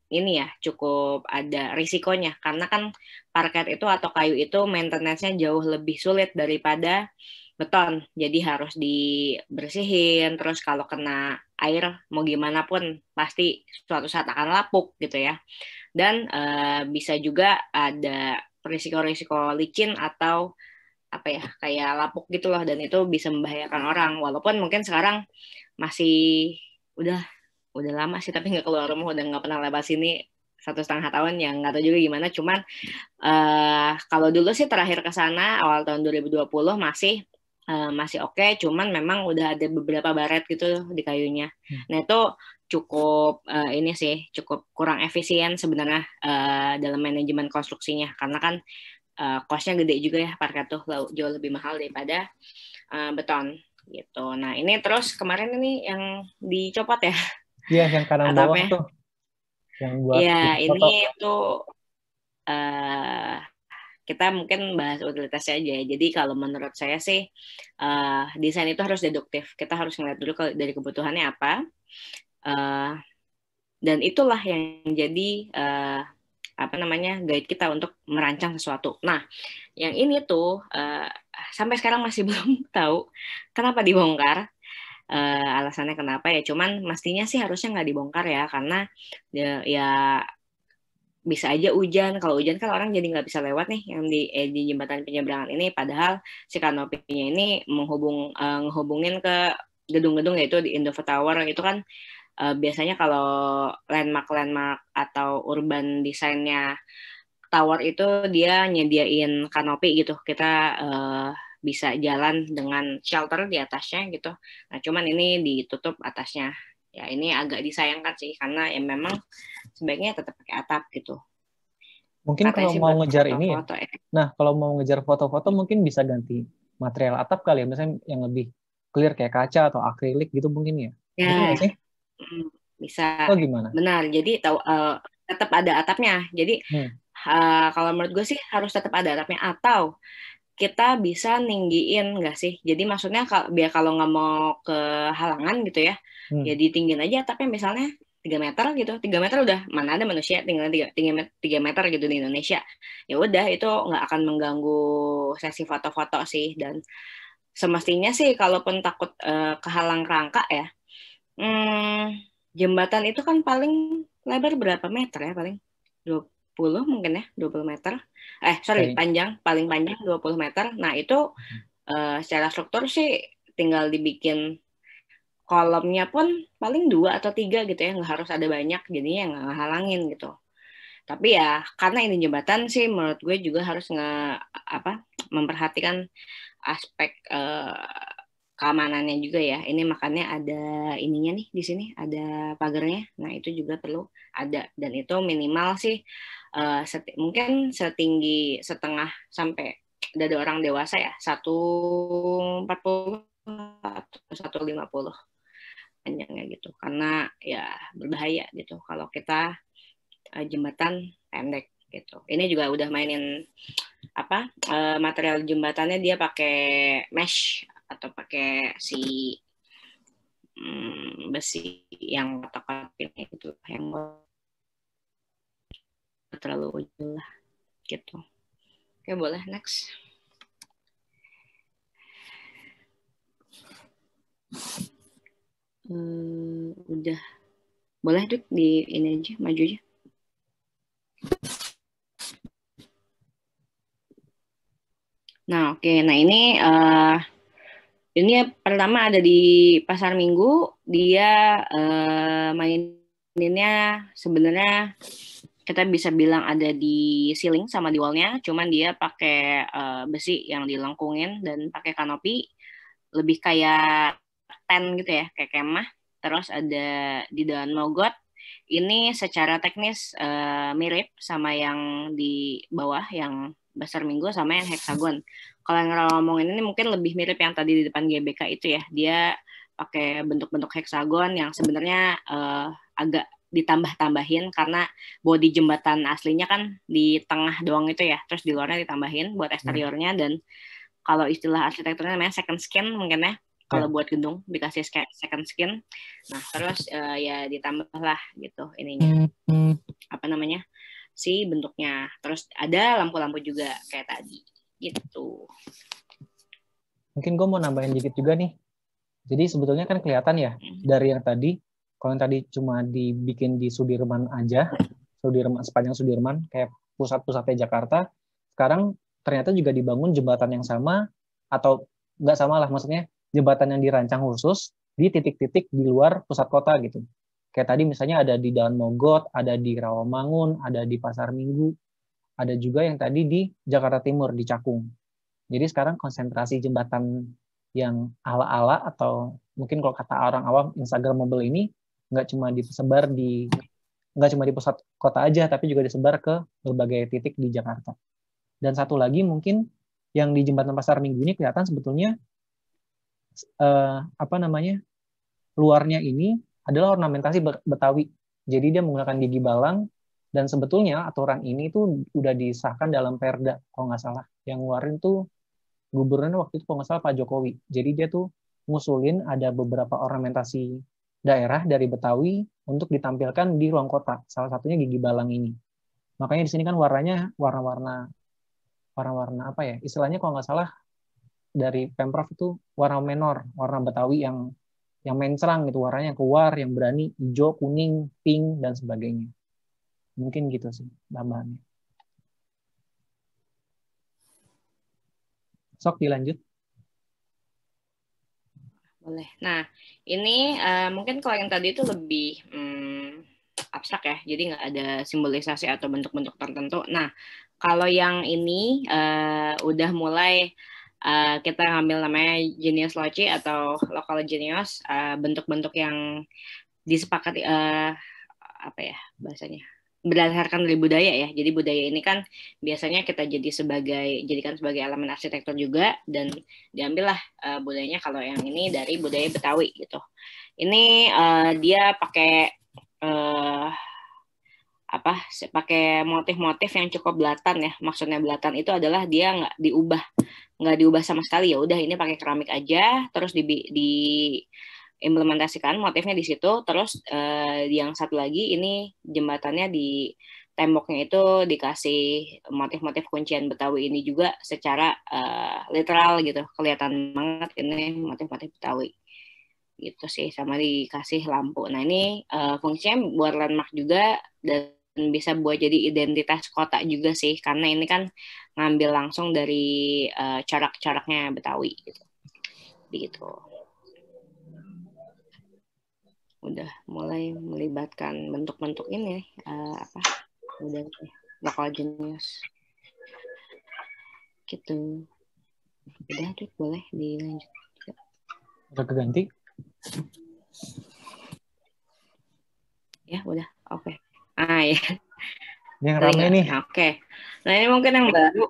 ada risikonya, karena kan parket itu atau kayu itu maintenance-nya jauh lebih sulit daripada beton, jadi harus dibersihin, terus kalau kena air mau gimana pun pasti suatu saat akan lapuk gitu ya, dan bisa juga ada risiko-risiko licin atau apa ya, kayak lapuk gitu loh, dan itu bisa membahayakan orang, walaupun mungkin sekarang masih udah lama sih tapi nggak keluar rumah, udah nggak pernah lewat sini 1,5 tahun, yang nggak tahu juga gimana. Cuman kalau dulu sih terakhir ke sana awal tahun 2020 masih oke, cuman memang udah ada beberapa baret gitu di kayunya. Nah itu cukup ini sih cukup kurang efisien sebenarnya dalam manajemen konstruksinya, karena kan cost-nya gede juga ya, parket tuh jauh lebih mahal daripada beton gitu. Nah ini terus kemarin ini yang dicopot ya. Iya, yang kanan bawah Atapnya. tuh, yang buat Ya foto. ini tuh kita mungkin bahas utilitasnya aja. Jadi kalau menurut saya sih desain itu harus deduktif. Kita harus ngeliat dulu dari kebutuhannya apa. Dan itulah yang jadi guide kita untuk merancang sesuatu. Nah, yang ini tuh sampai sekarang masih belum tahu kenapa dibongkar. Alasannya kenapa ya? Cuman mestinya sih harusnya nggak dibongkar ya, karena ya bisa aja hujan. Kalau hujan kan orang jadi nggak bisa lewat nih yang di jembatan penyeberangan ini. Padahal si kanopinya ini menghubungin ke gedung-gedung, yaitu di Indofood Tower itu kan. Biasanya kalau landmark atau urban desainnya tower itu dia nyediain kanopi gitu, kita bisa jalan dengan shelter di atasnya gitu. Nah cuman ini ditutup atasnya, ya ini agak disayangkan sih, karena ya memang sebaiknya tetap pakai atap gitu. Mungkin Katanya kalau sih mau buat ngejar ini ya, foto-foto ya. nah kalau mau ngejar foto-foto mungkin bisa ganti material atap kali ya, misalnya yang lebih clear kayak kaca atau akrilik gitu mungkin ya. Gitu nggak Ya, sih? bisa. Atau gimana? Benar. Jadi tetap ada atapnya. Jadi kalau menurut gue sih harus tetap ada atapnya, atau kita bisa ninggiin nggak sih? Jadi maksudnya biar kalau nggak mau kehalangan gitu ya, ya ditinggiin aja atapnya misalnya 3 meter gitu. 3 meter udah, mana ada manusia tinggal 3 meter gitu di Indonesia. Ya udah, itu nggak akan mengganggu sesi foto-foto sih. Dan semestinya sih kalaupun takut kehalang rangka ya, jembatan itu kan paling lebar berapa meter ya? Paling 20 mungkin ya, 20 meter. Paling panjang 20 meter. Nah, itu secara struktur sih tinggal dibikin kolomnya pun paling 2 atau 3 gitu ya, nggak harus ada banyak, jadinya nggak ngehalangin gitu. Tapi ya karena ini jembatan sih, menurut gue juga harus memperhatikan aspek keamanannya juga ya. Ini makanya ada ininya nih di sini, ada pagarnya. Nah itu juga perlu ada, dan itu minimal sih mungkin setinggi setengah sampai dada orang dewasa ya, 1,40 atau 1,50 panjangnya gitu. Karena ya berbahaya gitu kalau kita jembatan pendek gitu. Ini juga udah mainin material jembatannya, dia pakai mesh atau pakai si besi yang kotak-kotak itu, yang terlalu ujung lah gitu. Oke, boleh next. Udah boleh Duk, di ini aja, maju aja. Nah oke, nah ini pertama ada di Pasar Minggu. Dia maininnya sebenarnya kita bisa bilang ada di ceiling sama di wallnya, cuman dia pakai besi yang dilengkungin dan pakai kanopi, lebih kayak tent gitu ya, kayak kemah. Terus ada di daun mogot, Ini secara teknis mirip sama yang di bawah, yang Pasar Minggu sama yang heksagon. Kalau yang ngomongin ini mungkin lebih mirip yang tadi di depan GBK itu ya. Dia pakai bentuk-bentuk heksagon yang sebenarnya agak ditambah-tambahin karena bodi jembatan aslinya kan di tengah doang itu ya. Terus di luarnya ditambahin buat eksteriornya, dan kalau istilah arsitekturnya namanya second skin mungkin ya. Kalau buat gedung dikasih second skin. Nah, terus ya ditambah lah gitu ininya. Apa namanya? Si bentuknya. Terus ada lampu-lampu juga kayak tadi. Gitu. Mungkin gue mau nambahin dikit juga nih. Jadi sebetulnya kan kelihatan ya dari yang tadi, kalau yang tadi cuma dibikin di Sudirman aja, sepanjang Sudirman kayak pusat-pusatnya Jakarta, sekarang ternyata juga dibangun jembatan yang sama, atau nggak sama lah, maksudnya jembatan yang dirancang khusus di titik-titik di luar pusat kota gitu. Kayak tadi misalnya ada di Daan Mogot, ada di Rawamangun, ada di Pasar Minggu, ada juga yang tadi di Jakarta Timur, di Cakung. Jadi sekarang konsentrasi jembatan yang ala-ala, atau mungkin kalau kata orang awam Instagramable ini, nggak cuma di pusat kota aja, tapi juga disebar ke berbagai titik di Jakarta. Dan satu lagi mungkin yang di jembatan Pasar Minggu ini kelihatan sebetulnya luarnya ini adalah ornamentasi Betawi. Jadi dia menggunakan gigi balang, dan sebetulnya aturan ini tuh udah disahkan dalam Perda kalau nggak salah. Yang ngeluarin tuh gubernurnya waktu itu kalau nggak salah Pak Jokowi. Jadi dia tuh ngusulin ada beberapa ornamentasi daerah dari Betawi untuk ditampilkan di ruang kota. Salah satunya gigi balang ini. Makanya di sini kan warnanya warna-warna apa ya? Istilahnya kalau nggak salah dari Pemprov itu warna menor, warna Betawi yang mencerang gitu, warnanya yang keluar, yang berani, hijau, kuning, pink, dan sebagainya. Mungkin gitu sih tambahannya. Sok dilanjut. Boleh. Nah, ini mungkin kalau yang tadi itu lebih abstrak ya, jadi nggak ada simbolisasi atau bentuk-bentuk tertentu. Nah, kalau yang ini udah mulai kita ngambil namanya genius loci atau local genius, bentuk-bentuk yang disepakati apa ya bahasanya, berdasarkan dari budaya ya. Jadi budaya ini kan biasanya kita jadikan sebagai elemen arsitektur juga, dan diambillah budayanya kalau yang ini dari budaya Betawi gitu. Ini dia pakai pakai motif-motif yang cukup belatan ya. Maksudnya belatan itu adalah dia nggak diubah sama sekali, ya udah ini pakai keramik aja, terus implementasikan motifnya di situ. Terus yang satu lagi ini jembatannya di temboknya itu dikasih motif-motif kuncian Betawi ini juga secara literal gitu, kelihatan banget ini motif-motif Betawi gitu sih, sama dikasih lampu. Nah ini fungsinya buat landmark juga, dan bisa buat jadi identitas kota juga sih, karena ini kan ngambil langsung dari corak-coraknya Betawi gitu. Begitu. Udah mulai melibatkan bentuk-bentuk ini udah local genius gitu. Udah tuh, boleh dilanjut juga. Udah keganti? Ya udah, oke. Ya. Yang rame nih. Oke. Nah ini mungkin yang baru.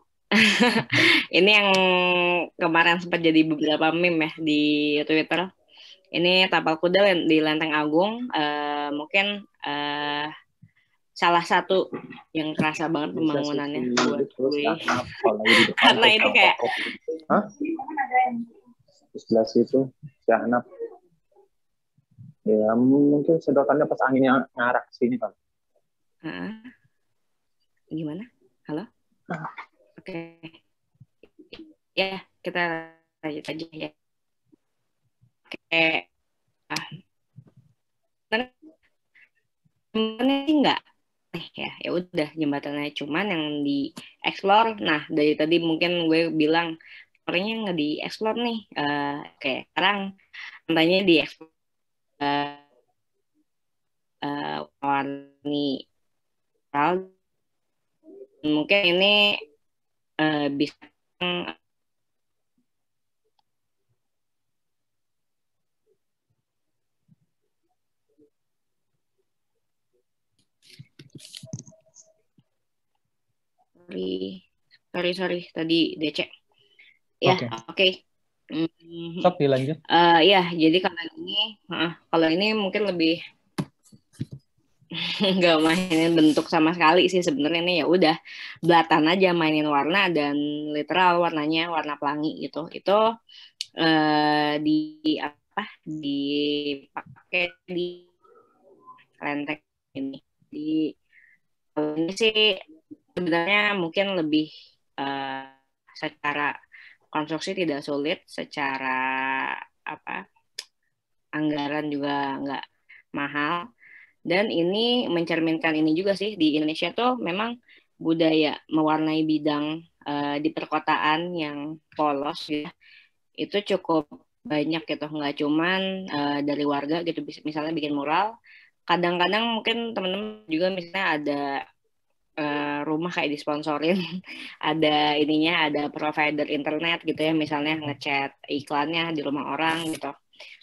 Ini yang kemarin sempat jadi beberapa meme ya di Twitter. Ini tapal kuda di Lenteng Agung, mungkin salah satu yang kerasa banget pembangunannya buat gue. Karena ini kayak di sebelah situ Syahnab. Ya mungkin sedotannya pas anginnya ngarah ke sini kan. Gimana? Halo? Oke. Ya, kita lanjut aja ya. Oke. Jembatannya enggak ya udah jembatannya cuman yang di explore. Nah dari tadi mungkin gue bilang orangnya nggak di explore nih, kayak sekarang tanya di explore warni mungkin ini bisa Sorry, tadi DC. Ya, oke. Sok dilanjut. Ya, jadi kalau ini mungkin lebih nggak mainin bentuk sama sekali sih sebenarnya. Ini ya udah belatan aja, mainin warna dan literal warnanya warna pelangi gitu. Itu dipakai di lenteng ini. Ini sih sebenarnya mungkin lebih secara konstruksi tidak sulit, secara anggaran juga nggak mahal. Dan ini mencerminkan ini juga sih, di Indonesia tuh memang budaya mewarnai bidang di perkotaan yang polos ya, itu cukup banyak gitu, nggak cuman dari warga gitu, misalnya bikin mural. Kadang-kadang mungkin teman-teman juga misalnya ada rumah kayak disponsorin, ada ininya, ada provider internet gitu ya, misalnya ngechat iklannya di rumah orang gitu.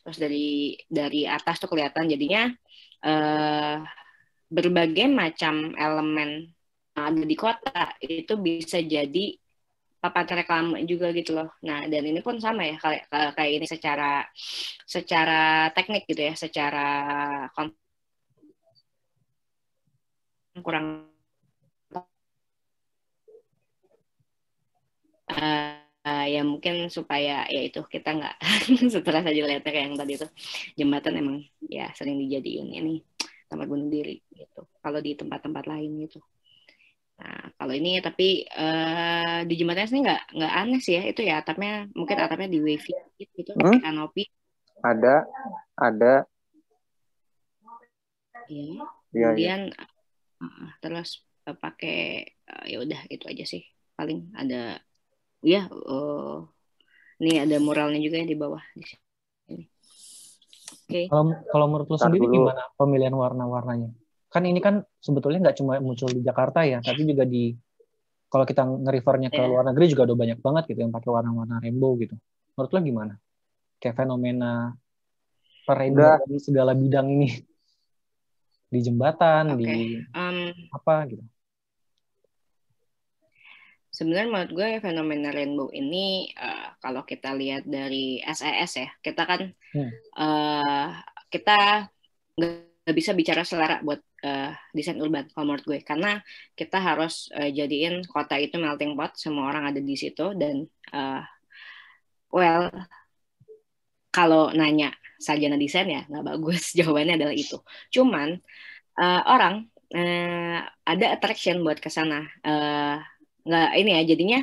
Terus dari atas tuh kelihatan jadinya berbagai macam elemen yang ada di kota itu bisa jadi papan reklame juga gitu loh. Nah, dan ini pun sama ya, kayak ini secara teknik gitu ya, secara kurang ya mungkin supaya ya itu kita nggak stres aja lihatnya kayak yang tadi itu, jembatan emang ya sering dijadiin ini tempat bunuh diri gitu kalau di tempat-tempat lain gitu. Nah kalau ini tapi di jembatannya sini nggak aneh sih ya, itu ya atapnya, mungkin atapnya di wifi gitu, kanopi ada ya. Iya. Kemudian terus pakai ya udah itu aja sih, paling ada ya ini ada muralnya juga ya di bawah di sini. Oke. Kalau menurut lo sendiri gimana pemilihan warna-warnanya? Kan ini kan sebetulnya nggak cuma muncul di Jakarta ya, tapi juga kalau kita nge-refernya ke luar negeri juga udah banyak banget gitu yang pakai warna-warna rainbow gitu. Menurut lo gimana? Kayak fenomena rainbow di segala bidang ini. Di jembatan, di apa gitu. Sebenarnya menurut gue fenomena rainbow ini kalau kita lihat dari SES ya, kita kan kita nggak bisa bicara selera buat desain urban kalau menurut gue, karena kita harus jadiin kota itu melting pot, semua orang ada di situ. Dan kalau nanya sarjana desain ya nggak bagus jawabannya adalah itu. Cuman orang ada attraction buat ke sana, nggak ini ya, jadinya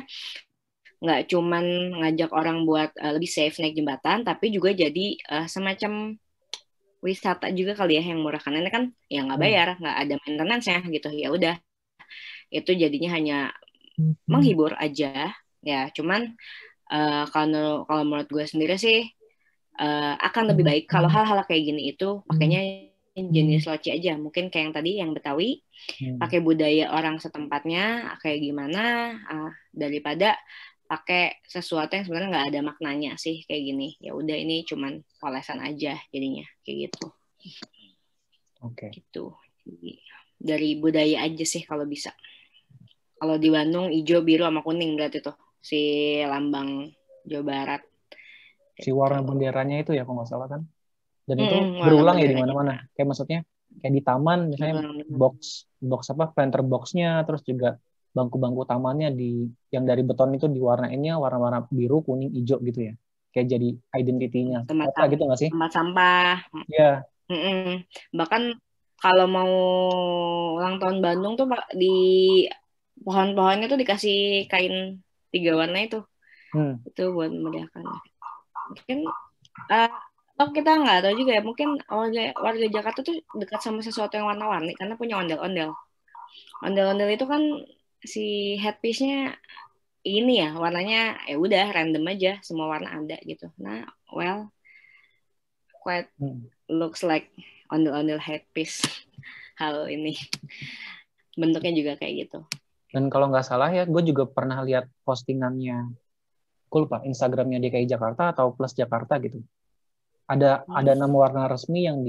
nggak cuman ngajak orang buat lebih safe naik jembatan, tapi juga jadi semacam wisata juga kali ya yang murah, karena ini kan ya nggak bayar, nggak ada maintenance-nya gitu. Ya udah, itu jadinya hanya menghibur aja ya. Cuman kalau menurut gue sendiri sih akan lebih baik kalau hal-hal kayak gini itu pakainya jenis loci aja, mungkin kayak yang tadi yang Betawi, pakai budaya orang setempatnya kayak gimana, daripada pakai sesuatu yang sebenarnya nggak ada maknanya sih kayak gini. Ya udah, ini cuman polesan aja jadinya kayak gitu. Gitu. Jadi, dari budaya aja sih kalau bisa. Kalau di Bandung hijau, biru sama kuning berarti tuh si lambang Jawa Barat. Si warna benderanya itu ya kalau nggak salah kan. Dan itu berulang ya di mana-mana. Kayak maksudnya kayak di taman misalnya box planter boxnya, terus juga bangku-bangku tamannya yang dari beton itu diwarnainnya warna-warna biru, kuning, hijau gitu ya. Kayak jadi identitinya kota gitu nggak sih? Tempat sampah. Iya. Bahkan kalau mau ulang tahun Bandung tuh di pohon-pohonnya tuh dikasih kain 3 warna itu. Itu buat memeriahkan. Mungkin kita nggak tahu juga ya, mungkin warga Jakarta tuh dekat sama sesuatu yang warna-warni karena punya ondel-ondel. Ondel-ondel itu kan si headpiece-nya ini ya, warnanya ya udah random aja, semua warna ada gitu. Nah, quite looks like ondel-ondel headpiece. Hal ini bentuknya juga kayak gitu. Dan kalau nggak salah ya, gue juga pernah lihat postingannya, gue lupa Instagramnya DKI Jakarta atau Plus Jakarta gitu. Ada 6 warna resmi yang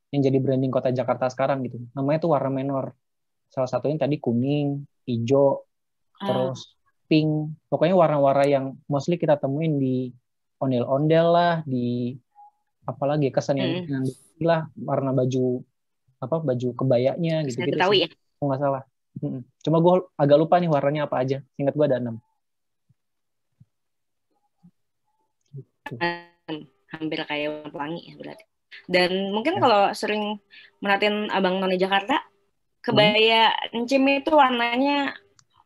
jadi branding kota Jakarta sekarang gitu. Namanya tuh warna menor. Salah satunya tadi kuning, hijau, terus pink. Pokoknya warna-warna yang mostly kita temuin di ondel-ondel lah, di apalagi kesenian lah, warna baju baju kebayanya gitu-gitu Betawi sih. Kalau nggak salah. Cuma gue agak lupa nih warnanya apa aja. Ingat gue ada 6. Hampir kayak warna pelangi ya berarti. Dan mungkin kalau sering merhatiin abang none Jakarta, kebaya encim itu warnanya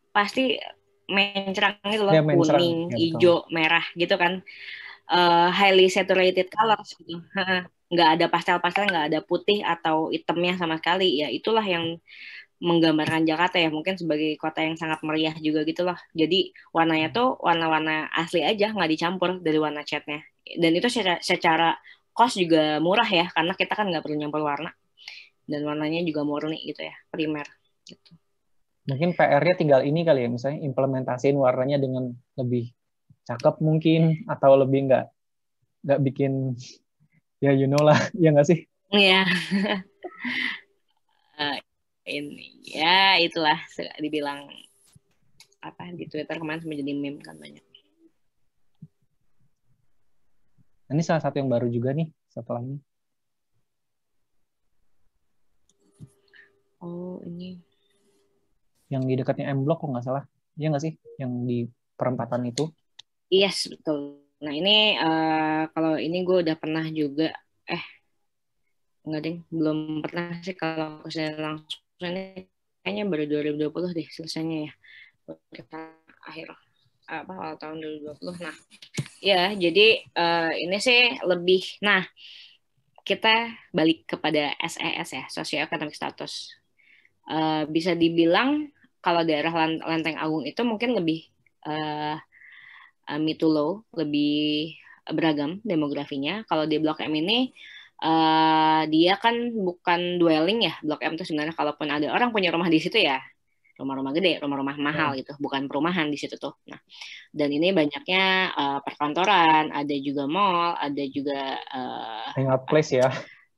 pasti mencerang gitu loh, kuning, hijau, merah gitu kan. Highly saturated colors gitu. Nggak ada pastel-pastel, nggak ada putih atau hitamnya sama sekali. Ya itulah yang menggambarkan Jakarta ya, mungkin sebagai kota yang sangat meriah juga gitu loh. Jadi warnanya tuh warna-warna asli aja, nggak dicampur dari warna catnya. Dan itu secara cost juga murah ya, karena kita kan nggak perlu nyampur warna. Dan warnanya juga murni gitu ya, primer gitu. Mungkin PR-nya tinggal ini kali ya, misalnya implementasiin warnanya dengan lebih cakep mungkin, atau lebih nggak bikin ya you know lah, ya nggak sih? Iya. Ini ya itulah dibilang apa di Twitter kemarin menjadi meme kan banyak. Ini salah satu yang baru juga nih setelah ini. Oh ini. Yang di dekatnya M Block kok nggak salah, iya nggak sih? Yang di perempatan itu? Yes betul. Nah ini kalau ini gue udah pernah juga. Enggak deh, belum pernah sih kalau kesini langsung. Ini kayaknya baru 2020 deh selesainya ya. Kita akhir awal tahun 2020. Nah, ya jadi ini sih lebih. Nah, kita balik kepada SES ya, Socio-Economic Status. Bisa dibilang kalau daerah Lenteng Agung itu mungkin lebih mid to low, lebih beragam demografinya. Kalau di Blok M ini dia kan bukan dwelling ya, Blok M itu sebenarnya kalaupun ada orang punya rumah di situ ya rumah-rumah gede, rumah-rumah mahal gitu, bukan perumahan di situ tuh. Nah, dan ini banyaknya perkantoran, ada juga mall, ada juga hangout place ya,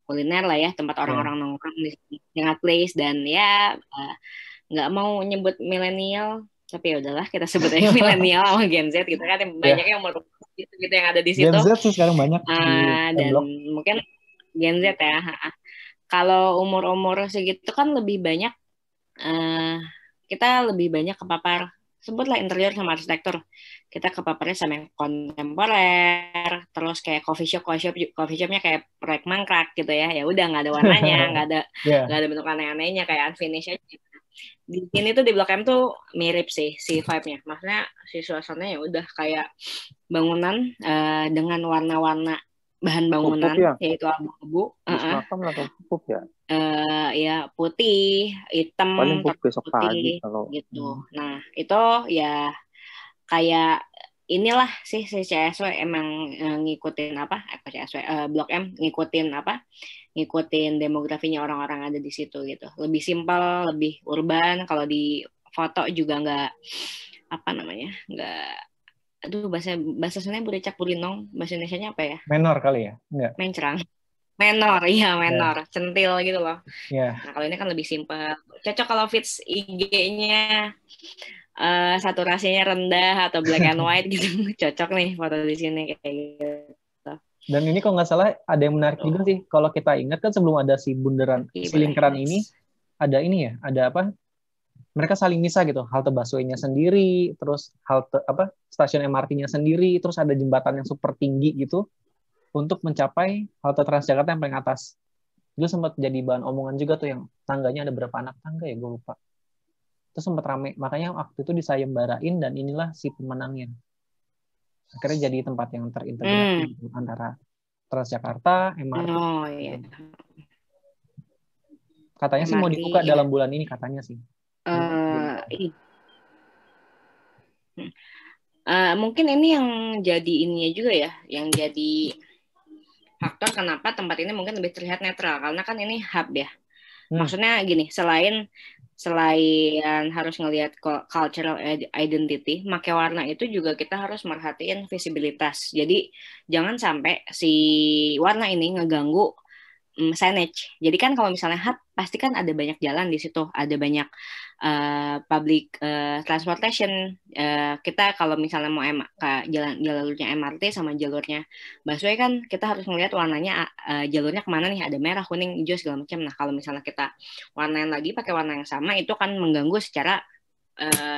kuliner lah ya, tempat orang-orang nongkrong di hangout place. Dan ya nggak mau nyebut milenial, tapi ya udahlah kita sebut aja milenial sama Gen Z gitu kan, banyaknya umur gitu yang ada di situ. Gen Z sih sekarang banyak dan mungkin Gen Z ya. Kalau umur-umur segitu kan lebih banyak kita lebih banyak kepapar, sebutlah interior sama arsitektur. Kita kepaparnya sama yang kontemporer, terus kayak coffee shopnya kayak proyek mangkrak gitu ya. Ya udah nggak ada warnanya, nggak ada bentuk aneh-anehnya, kayak unfinished aja. Di sini tuh di Blok M tuh mirip sih si vibe-nya. Maksudnya si suasananya ya udah kayak bangunan dengan warna-warna bahan bangunan ya? Yaitu abu-abu. Makam atau pupuk ya? Ya putih, hitam, paling besok pagi kalau gitu. Nah itu ya kayak inilah sih si CSW emang ngikutin Blok M ngikutin demografinya orang-orang ada di situ gitu. Lebih simpel, lebih urban. Kalau di foto juga nggak bahasa Sunda burecak burinong, bahasa Indonesianya apa ya? Menor kali ya? Enggak. Mencerang. Menor, iya menor, centil gitu loh. Yeah. Nah kalau ini kan lebih simpel. Cocok kalau feeds IG-nya saturasinya rendah atau black and white gitu, cocok nih foto di sini kayak gitu. Dan ini kalau nggak salah ada yang menarik juga sih. Kalau kita ingat kan sebelum ada si bundaran Silingkaran ini, ada ini ya, ada apa? Mereka saling misah gitu. Halte busway-nya sendiri, terus stasiun MRT-nya sendiri, terus ada jembatan yang super tinggi gitu untuk mencapai halte Transjakarta yang paling atas. Itu sempat jadi bahan omongan juga tuh, yang tangganya ada berapa anak tangga ya, gue lupa. Itu sempat rame, makanya waktu itu disayembarain dan inilah si pemenangnya. Akhirnya jadi tempat yang terintegrasi antara Transjakarta, MRT. Oh iya. Katanya MRT, sih mau dibuka dalam bulan ini katanya sih. Mungkin ini yang jadi ininya juga ya, yang jadi faktor kenapa tempat ini mungkin lebih terlihat netral, karena kan ini hub ya. Maksudnya gini, selain harus ngelihat cultural identity, pakai warna itu juga kita harus merhatiin visibilitas. Jadi jangan sampai si warna ini ngeganggu signage. Jadi kan kalau misalnya hub pasti kan ada banyak jalan di situ, ada banyak public transportation. Kita kalau misalnya mau ke jalurnya MRT sama jalurnya busway kan kita harus melihat warnanya jalurnya kemana nih, ada merah, kuning, hijau segala macam. Nah kalau misalnya kita warnain lagi pakai warna yang sama itu kan mengganggu secara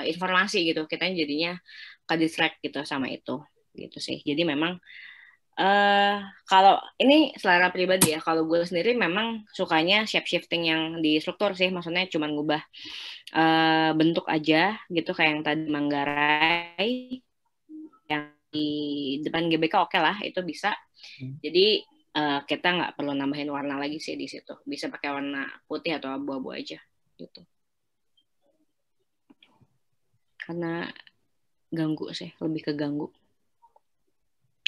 informasi gitu, kita jadinya ke distract gitu sama itu gitu sih. Jadi memang kalau ini selera pribadi ya, kalau gue sendiri memang sukanya shape shifting yang di struktur sih, maksudnya cuma ngubah bentuk aja gitu, kayak yang tadi Manggarai yang di depan GBK oke lah, itu bisa. Jadi kita nggak perlu nambahin warna lagi sih di situ, bisa pakai warna putih atau abu-abu aja gitu. Karena ganggu sih, lebih ke ganggu.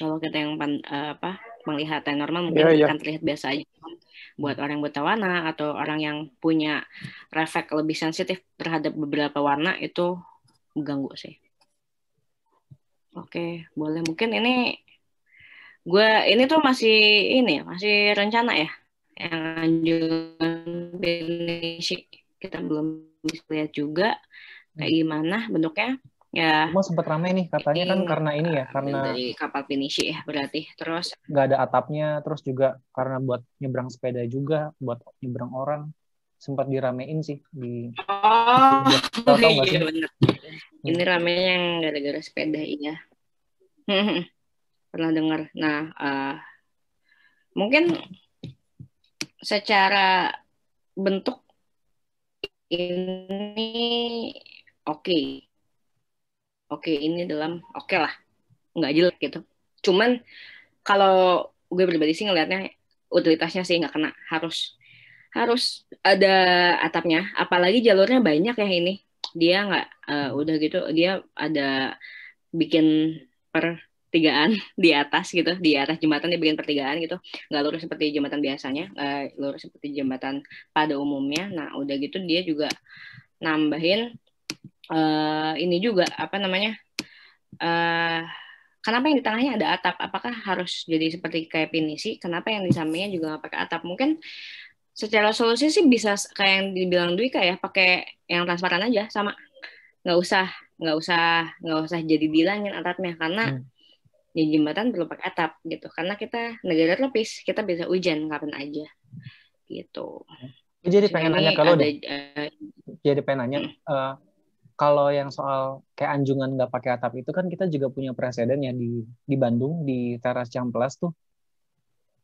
Kalau kita yang penglihatan normal mungkin akan terlihat biasa aja. Buat orang buta warna atau orang yang punya refleks lebih sensitif terhadap beberapa warna itu ganggu sih. Oke, boleh. Mungkin ini tuh masih rencana ya. Yang anjuran finishing kita belum bisa lihat juga kayak gimana bentuknya. Ya, cuma sempat ramai nih katanya kan karena ini ya, karena dari kapal Pinisi ya berarti. Terus nggak ada atapnya, terus juga karena buat nyebrang sepeda juga, buat nyebrang orang, sempat diramein sih di. Iya benar. Ini ramenya yang gara-gara sepeda iya. Pernah dengar. Nah, mungkin secara bentuk ini oke, ini oke lah, nggak jelek gitu. Cuman kalau gue pribadi sih ngelihatnya utilitasnya sih nggak kena, harus ada atapnya, apalagi jalurnya banyak ya ini. Dia nggak udah gitu, dia ada bikin pertigaan di atas gitu, di atas jembatan dia bikin pertigaan gitu, nggak lurus seperti jembatan biasanya, nggak lurus seperti jembatan pada umumnya. Nah udah gitu dia juga nambahin ini juga kenapa yang di tengahnya ada atap? Apakah harus jadi seperti kayak Pinisi? Kenapa yang di sampingnya juga nggak pakai atap? Mungkin secara solusi sih bisa kayak yang dibilang Dwi kayak pakai yang transparan aja, sama nggak usah jadi bilangin atapnya, karena di jembatan perlu pakai atap gitu, karena kita negara tropis, kita bisa hujan kapan aja gitu. Jadi pengen nanya kalau jadi pengen nanya kalau yang soal kayak Anjungan nggak pakai atap itu kan kita juga punya presiden ya di Bandung di Teras Ciamplas tuh.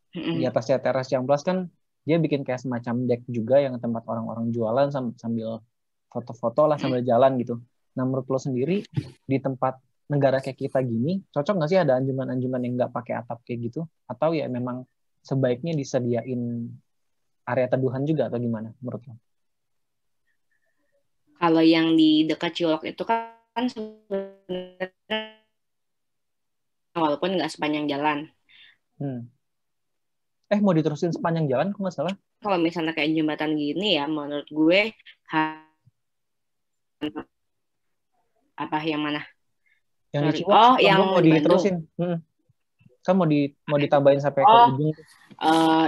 Di atasnya Teras Ciamplas kan dia bikin kayak semacam deck juga yang tempat orang-orang jualan sambil foto-foto lah sambil jalan gitu. Nah menurut lo sendiri di tempat negara kayak kita gini cocok nggak sih ada anjungan-anjungan yang nggak pakai atap kayak gitu? Atau ya memang sebaiknya disediain area teduhan juga atau gimana menurut lo? Kalau yang di dekat Cilok itu kan sebenarnya walaupun nggak sepanjang jalan. Mau diterusin sepanjang jalan kok nggak salah? Kalau misalnya kayak jembatan gini ya, menurut gue apa yang mana? Yang di Ciwok, yang mau di diterusin. Kan mau ditambahin sampai ke ujung.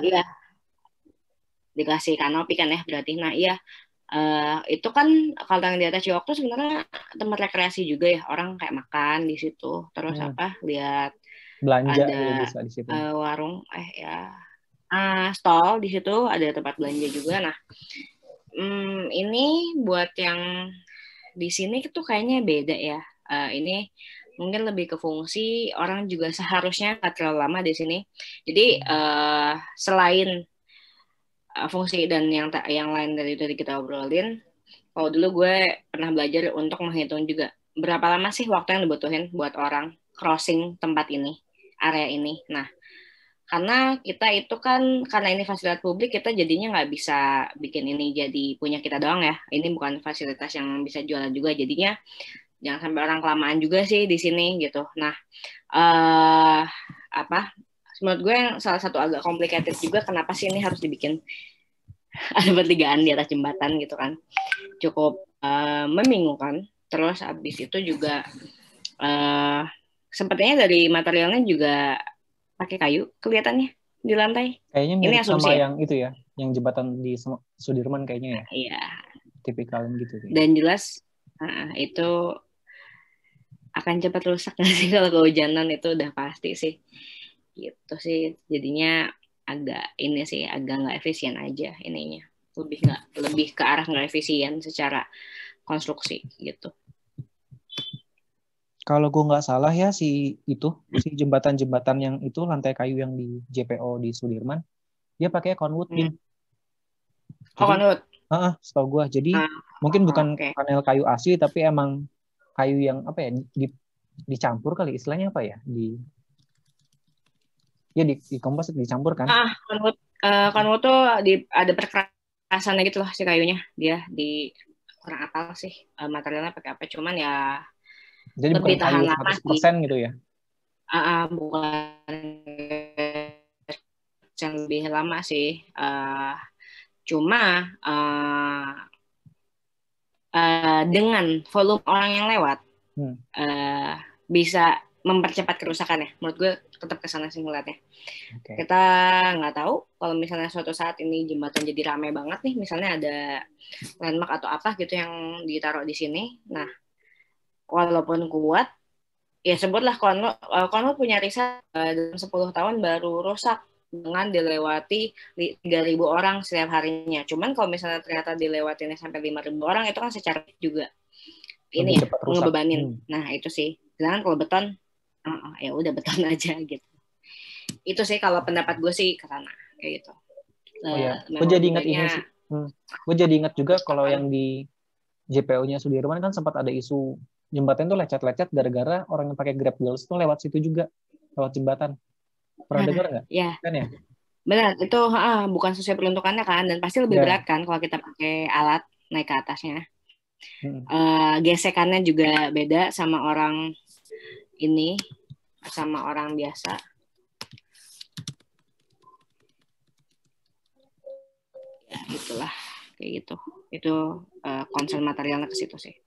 Iya. Dikasih kanopi kan ya berarti. Nah iya. Itu kan kalau yang di atas Ciwok tuh sebenarnya tempat rekreasi juga ya, orang kayak makan di situ, terus lihat belanja ada bisa di situ. Warung stall di situ, ada tempat belanja juga. Nah ini buat yang di sini itu kayaknya beda ya. Ini mungkin lebih ke fungsi, orang juga seharusnya nggak terlalu lama di sini. Jadi selain fungsi dan yang lain dari kita obrolin, kalau dulu gue pernah belajar untuk menghitung juga berapa lama sih waktu yang dibutuhin buat orang crossing tempat ini, area ini. Nah, karena kita itu kan, karena ini fasilitas publik, kita jadinya nggak bisa bikin ini jadi punya kita doang ya. Ini bukan fasilitas yang bisa jualan juga, jadinya jangan sampai orang kelamaan juga sih di sini gitu. Nah, menurut gue yang salah satu agak complicated juga, kenapa sih ini harus dibikin ada pertigaan di atas jembatan gitu kan, cukup membingungkan. Terus abis itu juga sepertinya dari materialnya juga pakai kayu kelihatannya. di lantai. Kayaknya Ini mirip asumsi sama ya? yang itu ya, yang jembatan di Sudirman kayaknya ya, Iya. tipikal gitu kayaknya. Dan jelas itu akan cepat rusak nggak sih kalau kehujanan, itu udah pasti sih. Gitu sih. Jadinya agak ini sih, agak nggak efisien aja ininya. Lebih ke arah nggak efisien secara konstruksi gitu. Kalau gue nggak salah ya si jembatan-jembatan yang itu lantai kayu yang di JPO di Sudirman, dia pakai conwood Dim. Oh, Jadi, Konwood. setahu gue, jadi mungkin bukan Okay. panel kayu asli tapi emang kayu yang apa ya dicampur kali istilahnya apa ya di komposit dicampur kan? Konwood tuh ada perkerasannya gitu loh si kayunya, dia di kurang apal sih materialnya pakai apa, cuman ya jadi lebih bukan tahan kayu lama 100% sih. gitu ya? Bukan yang lebih lama sih. Cuma dengan volume orang yang lewat bisa mempercepat kerusakan ya. Menurut gue tetap kesana sih ngeliatnya. Okay. Kita nggak tahu kalau misalnya suatu saat ini jembatan jadi rame banget nih, misalnya ada landmark atau apa gitu yang ditaruh di sini. Nah, walaupun kuat, ya sebutlah Konwood punya riset dalam 10 tahun baru rusak dengan dilewati 3.000 orang setiap harinya. Cuman kalau misalnya ternyata dilewatinya sampai 5.000 orang, itu kan secara juga ini ya ngebebanin. Nah itu sih. Sedangkan kalau beton, ya udah beton aja gitu. Itu sih kalau pendapat gue sih ke sana kayak gitu. Oh ya, gue jadi ingat ini sih. Gue jadi ingat juga kalau yang di JPO-nya Sudirman kan sempat ada isu jembatan itu lecet-lecet gara-gara orang yang pakai Grab Wheels itu lewat situ juga, lewat jembatan. Pernah dengar nggak? Ya. Kan ya? Benar, itu bukan sesuai peruntukannya kan, dan pasti lebih berat kan kalau kita pakai alat naik ke atasnya. Gesekannya juga beda sama orang ini, sama orang biasa. Ya itulah, kayak gitu. Itu concern materialnya ke situ sih.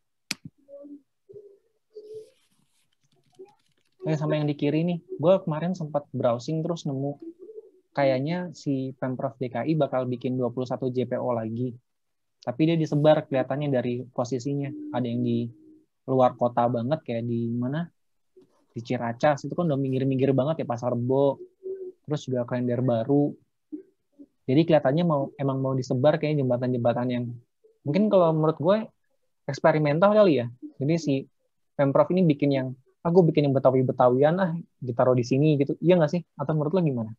Sama yang di kiri nih, gue kemarin sempat browsing terus nemu kayaknya si Pemprov DKI bakal bikin 21 JPO lagi. Tapi dia disebar kelihatannya dari posisinya. Ada yang di luar kota banget kayak di mana? Di Ciracas itu kan udah minggir-minggir banget ya, Pasar Rebo. Terus juga Klender Baru. Jadi kelihatannya emang mau disebar kayak jembatan-jembatan yang mungkin kalau menurut gue eksperimental kali ya. Jadi si Pemprov ini bikin yang gue bikin yang Betawi-Betawian ditaruh di sini gitu. Iya nggak sih? Atau menurut lo gimana?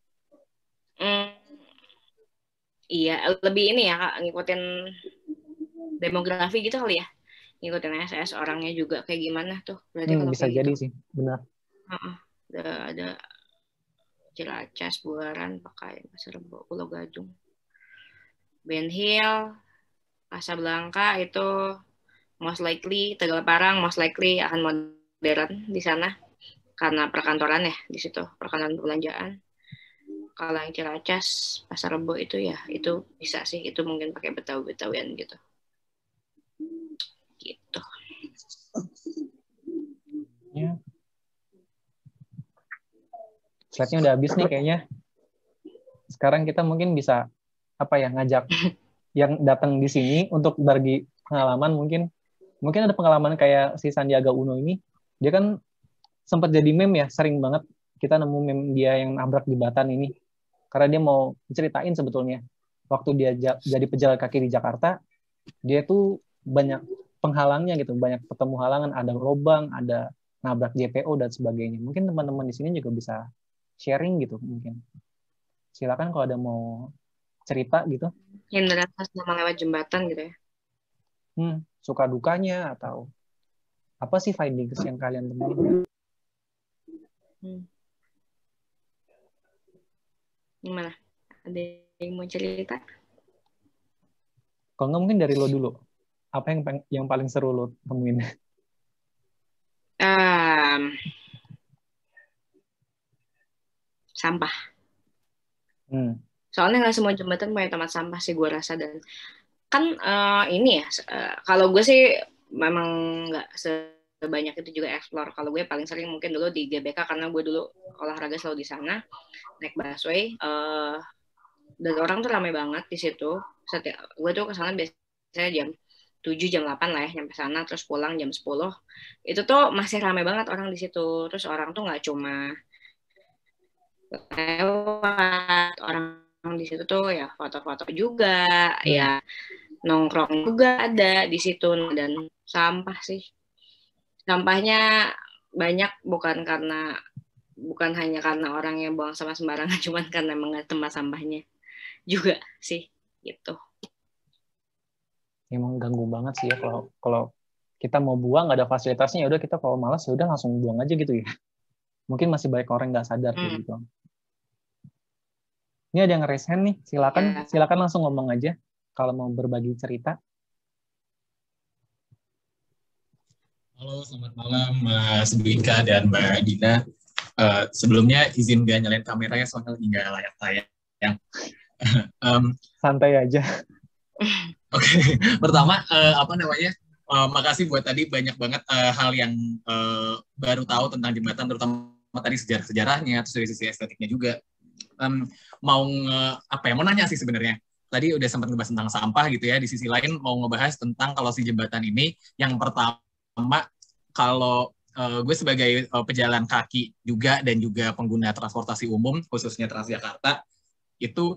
Iya, lebih ini ya, ngikutin demografi gitu kali ya. Ngikutin SS orangnya juga kayak gimana tuh. Berarti kalau bisa kayak jadi gitu. Sih, benar. Ada Cilacas, Buaran, Pakai, Pasar Rebo, Pulau Gadung, Ben Hill, Casablanca itu most likely, Tegal Parang most likely akan modern di sana karena perkantoran ya di situ, perkantoran perbelanjaan. Kalau yang Ciracas, Pasar Rebo itu ya itu bisa sih, itu mungkin pakai Betawi-Betawian gitu. Gitu. Ya. Slide-nya udah habis nih kayaknya. Sekarang kita mungkin bisa ngajak yang datang di sini untuk berbagi pengalaman, mungkin ada pengalaman kayak si Sandiaga Uno ini. Dia kan sempat jadi meme ya, sering banget kita nemu meme dia yang nabrak jembatan ini. Karena dia mau ceritain sebetulnya waktu dia jadi pejalan kaki di Jakarta, dia tuh banyak penghalangnya gitu, banyak ketemu halangan, ada lubang, ada nabrak JPO dan sebagainya. Mungkin teman-teman di sini juga bisa sharing gitu mungkin. Silakan kalau ada mau cerita gitu. Hindran sama lewat jembatan gitu ya. Suka dukanya atau apa sih findings yang kalian temuin? Gimana? Ada yang mau cerita? Kalau nggak mungkin dari lo dulu. Apa yang paling seru lo temuin? Sampah. Soalnya nggak semua jembatan punya tempat sampah sih gue rasa, dan kan ini ya kalau gue sih memang nggak banyak itu juga explore. Kalau gue paling sering mungkin dulu di GBK karena gue dulu olahraga selalu di sana, naik busway. Dan orang tuh ramai banget di situ. Gue tuh ke sana biasanya jam 7, jam 8 lah ya, nyampe sana, terus pulang jam 10. Itu tuh masih ramai banget orang di situ. Terus orang tuh nggak cuma lewat, orang di situ tuh ya foto-foto juga, ya nongkrong juga ada di situ. Dan sampah sih. Sampahnya banyak bukan hanya karena orang yang buang sampah sembarangan, cuman karena emang nggak tempat sampahnya juga sih gitu. Emang ganggu banget sih ya kalau kita mau buang nggak ada fasilitasnya, ya udah kita kalau malas ya udah langsung buang aja gitu ya. Mungkin masih banyak orang nggak sadar kayak gitu. Ini ada yang raise hand nih, silakan langsung ngomong aja kalau mau berbagi cerita. Halo, selamat malam Mas Dwika dan Mbak Dina. Sebelumnya izin gak nyalain kameranya soalnya lagi nggak layak tayang. Santai aja. Oke. Pertama makasih buat tadi banyak banget hal yang baru tahu tentang jembatan, terutama tadi sejarah-sejarahnya, terus dari sisi estetiknya juga. Mau nanya sih sebenarnya. Tadi udah sempat ngebahas tentang sampah gitu ya. Di sisi lain mau ngebahas tentang kalau si jembatan ini yang pertama, kalau gue sebagai pejalan kaki juga dan juga pengguna transportasi umum khususnya Transjakarta itu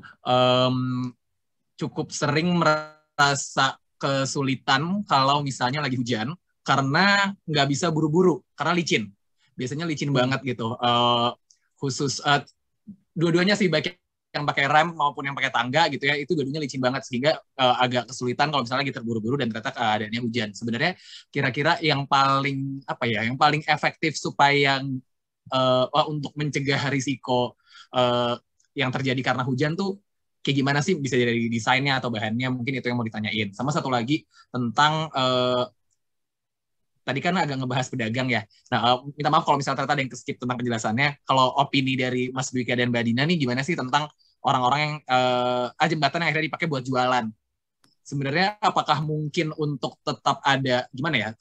cukup sering merasa kesulitan kalau misalnya lagi hujan karena nggak bisa buru-buru karena licin. Biasanya licin banget gitu. Khusus dua-duanya sih, baik yang pakai rem maupun yang pakai tangga gitu ya, itu dua-duanya licin banget sehingga agak kesulitan kalau misalnya lagi terburu-buru dan ternyata keadaannya hujan. Sebenarnya kira-kira yang paling efektif supaya untuk mencegah risiko yang terjadi karena hujan tuh kayak gimana sih, bisa dari desainnya atau bahannya, mungkin itu yang mau ditanyain. Sama satu lagi tentang tadi kan agak ngebahas pedagang ya. Nah, minta maaf kalau misalnya ternyata ada yang keskip tentang penjelasannya. Kalau opini dari Mas Dwika dan Mbak Dina nih gimana sih tentang orang-orang yang jembatan yang akhirnya dipakai buat jualan? Sebenarnya apakah mungkin untuk tetap ada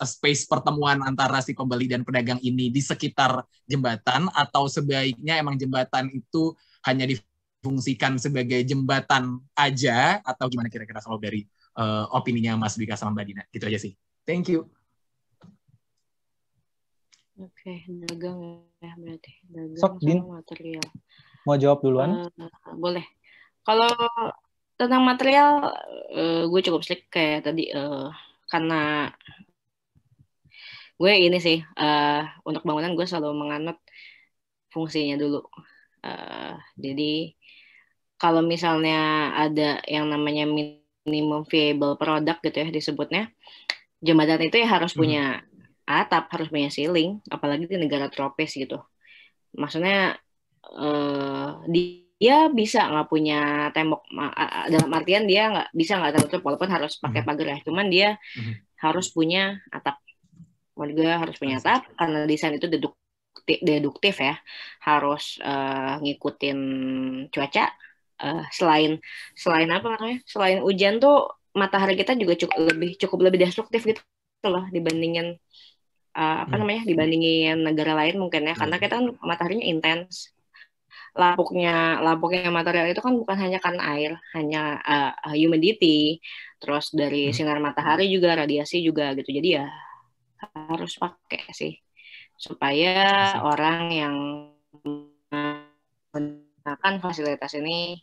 space pertemuan antara si pembeli dan pedagang ini di sekitar jembatan, atau sebaiknya emang jembatan itu hanya difungsikan sebagai jembatan aja, atau gimana kira-kira kalau dari opininya Mas Dwika sama Mbak Dina? Gitu aja sih. Thank you. Oke, dagang ya berarti. Dagang Sok, Din. sama material. Mau jawab duluan? Boleh. Kalau tentang material, gue cukup slick kayak tadi, karena gue ini sih, untuk bangunan gue selalu menganut fungsinya dulu. Jadi kalau misalnya ada yang namanya minimum viable product gitu ya disebutnya, jembatan itu ya harus punya atap, harus punya ceiling, apalagi di negara tropis gitu. Maksudnya dia bisa nggak punya tembok, dalam artian dia nggak tertutup walaupun harus pakai pagar ya, cuman dia harus punya atap. Warga harus punya atap karena desain itu deduktif ya, harus ngikutin cuaca. Selain apa namanya? Selain hujan tuh matahari kita juga cukup lebih destruktif gitu loh dibandingin dibandingin negara lain mungkin ya, karena kita kan mataharinya intens. Lapuknya material itu kan bukan hanya karena air, hanya humidity, terus dari sinar matahari juga, radiasi juga gitu. Jadi ya harus pakai sih supaya orang yang menggunakan fasilitas ini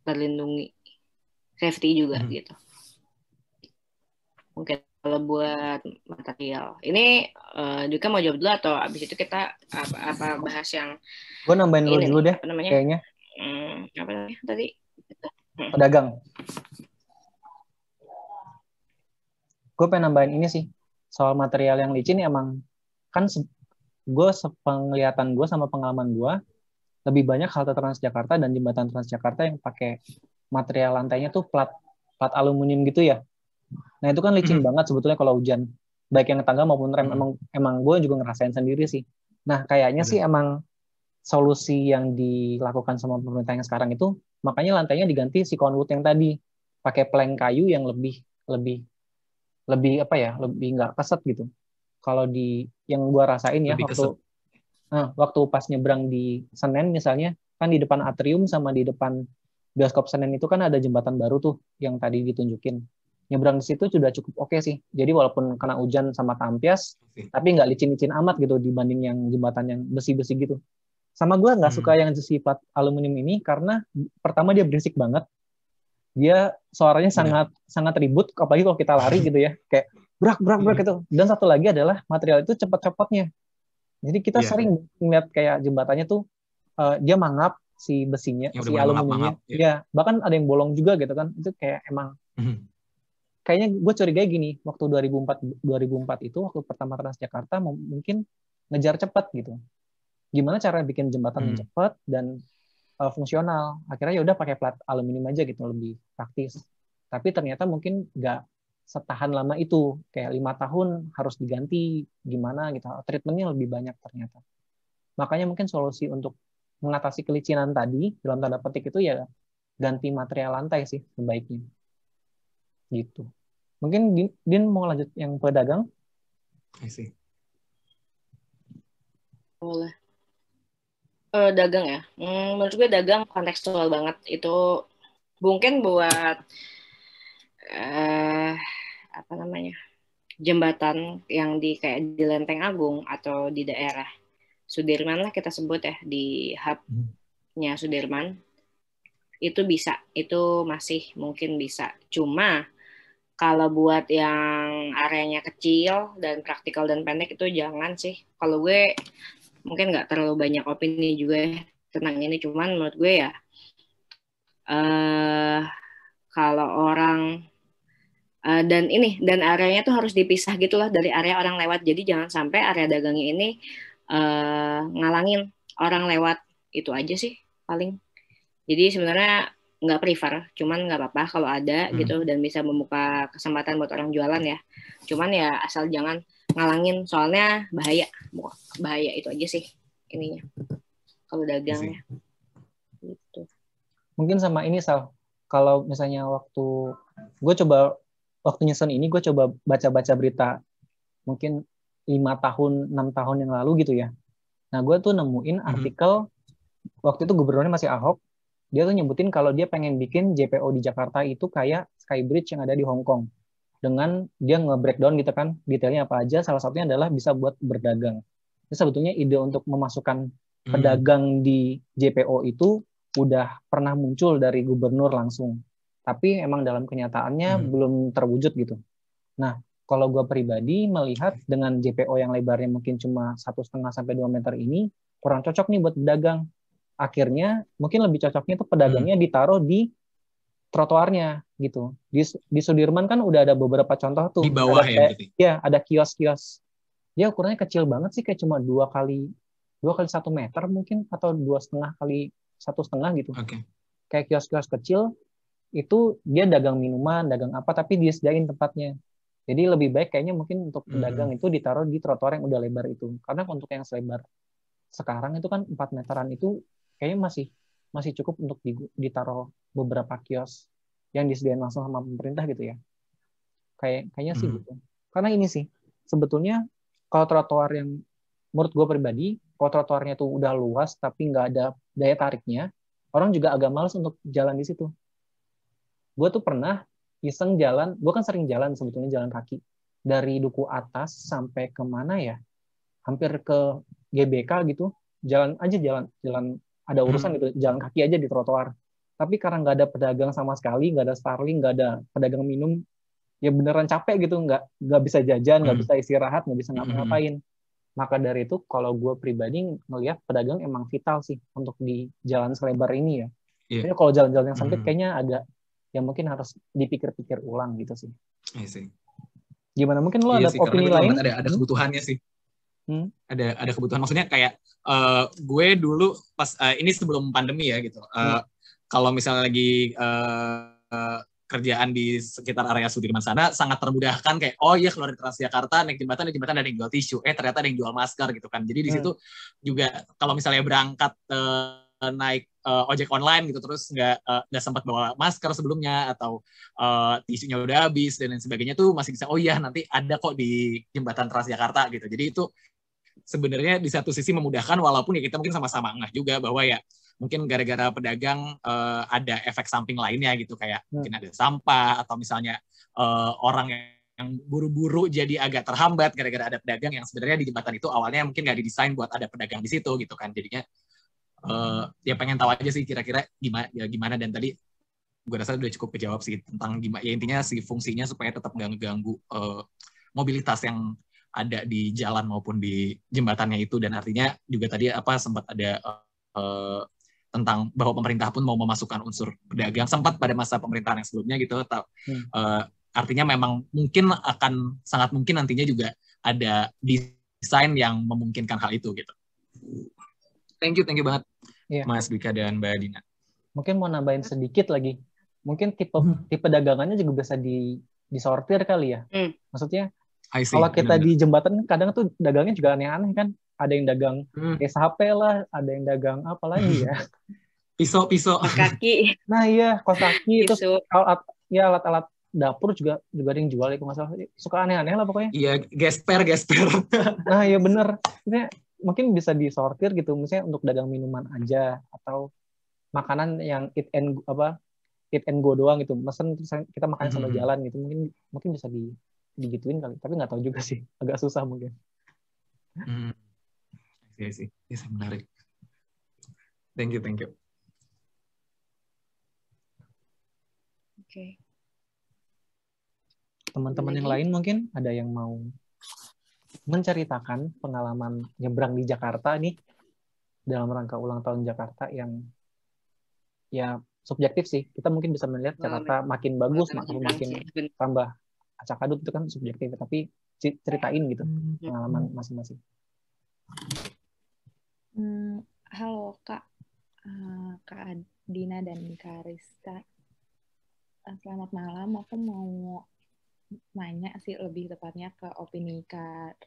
terlindungi, safety juga gitu. Mungkin kalau buat material ini juga mau jawab dulu atau abis itu kita bahas yang gue nambahin dulu deh kayaknya. Apa namanya tadi? Pedagang. Gue pengen nambahin ini sih soal material yang licin. Emang kan gue sepenglihatan gue sama pengalaman gue, lebih banyak halte Transjakarta dan jembatan Transjakarta yang pakai material lantainya tuh plat aluminium gitu ya. Nah itu kan licin banget sebetulnya kalau hujan, baik yang tangga maupun rem. Emang gue juga ngerasain sendiri sih. Nah kayaknya sih emang solusi yang dilakukan sama pemerintah yang sekarang itu, makanya lantainya diganti si conwood yang tadi, pakai plank kayu yang lebih nggak keset gitu. kalau di yang gue rasain ya Lebih waktu pas nyebrang di Senen misalnya, kan di depan atrium sama di depan bioskop Senen itu kan ada jembatan baru tuh yang tadi ditunjukin. Nyebrang di situ sudah cukup oke sih. Jadi walaupun kena hujan sama tampias, tapi nggak licin-licin amat gitu dibanding yang jembatan yang besi-besi gitu. Sama gue nggak suka yang sifat aluminium ini karena pertama dia berisik banget. Dia suaranya sangat ribut, apalagi kalau kita lari gitu ya, kayak brak gitu. Dan satu lagi adalah material itu cepat copotnya. Jadi kita sering ngeliat kayak jembatannya tuh dia mangap si besinya, si aluminiumnya. Ya, bahkan ada yang bolong juga gitu kan. Itu kayak emang kayaknya gue curiga gini, waktu 2004 itu waktu pertama Transjakarta mungkin ngejar cepat gitu. Gimana cara bikin jembatan yang cepat dan fungsional? Akhirnya ya udah pakai plat aluminium aja gitu, lebih praktis. Tapi ternyata mungkin nggak setahan lama itu, kayak 5 tahun harus diganti gimana gitu, treatmentnya lebih banyak ternyata. Makanya mungkin solusi untuk mengatasi kelicinan tadi dalam tanda petik itu ya ganti material lantai sih sebaiknya gitu. Mungkin Din mau lanjut yang pedagang? Boleh. Dagang ya, menurut gue dagang kontekstual banget. Itu mungkin buat jembatan yang kayak di Lenteng Agung atau di daerah Sudirman lah kita sebut ya, di hubnya Sudirman, itu bisa, itu masih mungkin bisa. Cuma kalau buat yang areanya kecil dan praktikal dan pendek itu jangan sih. Kalau gue mungkin nggak terlalu banyak opini juga tentang ini, cuman menurut gue ya kalau orang dan areanya tuh harus dipisah gitu loh dari area orang lewat. Jadi jangan sampai area dagangnya ini ngalangin orang lewat. Itu aja sih paling. Jadi sebenarnya nggak prefer, cuman nggak apa-apa kalau ada gitu dan bisa membuka kesempatan buat orang jualan ya. Cuman ya asal jangan ngalangin, soalnya bahaya itu aja sih ininya kalau dagangnya gitu. Mungkin sama ini Sal, kalau misalnya waktu nyusun ini gue coba baca-baca berita mungkin 5 tahun 6 tahun yang lalu gitu ya. Nah gue tuh nemuin artikel waktu itu gubernurnya masih Ahok, dia tuh nyebutin kalau dia pengen bikin JPO di Jakarta itu kayak Skybridge yang ada di Hong Kong. Dengan dia nge-breakdown gitu kan, detailnya apa aja, salah satunya adalah bisa buat berdagang. Jadi sebetulnya ide untuk memasukkan pedagang di JPO itu udah pernah muncul dari gubernur langsung. Tapi emang dalam kenyataannya belum terwujud gitu. Nah, kalau gue pribadi melihat dengan JPO yang lebarnya mungkin cuma 1,5 sampai 2 meter ini, kurang cocok nih buat pedagang. Akhirnya mungkin lebih cocoknya tuh pedagangnya ditaruh di trotoarnya gitu. Di Sudirman kan udah ada beberapa contoh tuh. Di bawah ya, ada kios-kios. Dia ukurannya kecil banget sih, kayak cuma 2 kali 1 meter mungkin, atau 2,5 kali 1,5 gitu. Kayak kios-kios kecil, itu dia dagang minuman, dagang apa, tapi dia sediain tempatnya. Jadi lebih baik kayaknya mungkin untuk pedagang itu ditaruh di trotoar yang udah lebar itu. Karena untuk yang selebar sekarang itu kan 4 meteran itu kayaknya masih cukup untuk ditaruh beberapa kios yang disediain langsung sama pemerintah gitu ya. Kayaknya sih gitu. Karena ini sih, sebetulnya kalau trotoar yang menurut gue pribadi, kalau trotoarnya tuh udah luas tapi nggak ada daya tariknya, orang juga agak malas untuk jalan di situ. Gue tuh pernah iseng jalan, gue kan sering jalan sebetulnya, jalan kaki. Dari Duku Atas sampai ke mana ya? Hampir ke GBK gitu, jalan ada urusan gitu, jalan kaki aja di trotoar. Tapi karena nggak ada pedagang sama sekali, nggak ada Starling, nggak ada pedagang minum, ya beneran capek gitu, nggak bisa jajan, nggak bisa istirahat, nggak bisa ngapa-ngapain. Maka dari itu, kalau gue pribadi ngelihat pedagang emang vital sih untuk di jalan selebar ini ya. Jadi kalau jalan-jalan yang sempit kayaknya agak, ya mungkin harus dipikir-pikir ulang gitu sih. Gimana, mungkin lo ada opini lain? Ada kebutuhannya sih. Ada kebutuhan, maksudnya kayak gue dulu pas ini sebelum pandemi ya gitu. Kalau misalnya lagi kerjaan di sekitar area Sudirman sana sangat termudahkan, kayak oh iya keluar dari Transjakarta naik jembatan ada yang jual tisu, ternyata ada yang jual masker gitu kan. Jadi di situ juga kalau misalnya berangkat naik ojek online gitu terus nggak sempat bawa masker sebelumnya atau tisunya udah habis dan lain sebagainya tuh masih bisa, oh iya nanti ada kok di jembatan Transjakarta gitu. Jadi itu sebenarnya di satu sisi memudahkan walaupun ya kita mungkin sama-sama ngeh juga bahwa ya mungkin gara-gara pedagang ada efek samping lainnya gitu, kayak mungkin ada sampah atau misalnya orang yang buru-buru jadi agak terhambat gara-gara ada pedagang yang sebenarnya di jembatan itu awalnya mungkin nggak didesain buat ada pedagang di situ gitu kan. Jadinya ya pengen tahu aja sih kira-kira gimana dan tadi gue rasa udah cukup kejawab sih tentang gimana ya intinya sih fungsinya supaya tetap nggak ngeganggu mobilitas yang ada di jalan maupun di jembatannya itu. Dan artinya juga tadi sempat ada tentang bahwa pemerintah pun mau memasukkan unsur pedagang sempat pada masa pemerintahan yang sebelumnya gitu. Artinya memang mungkin akan sangat mungkin nantinya juga ada desain yang memungkinkan hal itu gitu. Thank you banget Mas Dwika dan Mbak Dina. Mungkin mau nambahin sedikit lagi. Mungkin tipe dagangannya juga bisa disortir kali ya. Maksudnya kalau kita di jembatan kadang tuh dagangnya juga aneh-aneh kan. Ada yang dagang case HP lah, ada yang dagang apa lagi ya. Pisau. Kos kaki. Nah iya, kos kaki. Terus alat-alat dapur juga ada yang jual itu masalah. Suka aneh-aneh lah pokoknya. Iya, gesper. Nah iya bener. Maksudnya mungkin bisa disortir gitu. Misalnya untuk dagang minuman aja atau makanan yang eat and go doang gitu. Mesen kita makan sambil jalan gitu. Mungkin bisa digituin kali. Tapi nggak tahu juga sih. Agak susah mungkin. Iya sih, menarik. Thank you. Oke. Teman-teman yang lain mungkin ada yang mau menceritakan pengalaman nyebrang di Jakarta nih dalam rangka ulang tahun Jakarta yang ya subjektif sih. Kita mungkin bisa melihat Jakarta makin bagus, makin tambah acak-adut, itu kan subjektif. Tapi ceritain gitu pengalaman masing-masing. Halo Kak Dina dan Kak Rizka. Selamat malam. Aku mau nanya sih lebih tepatnya ke opini Kak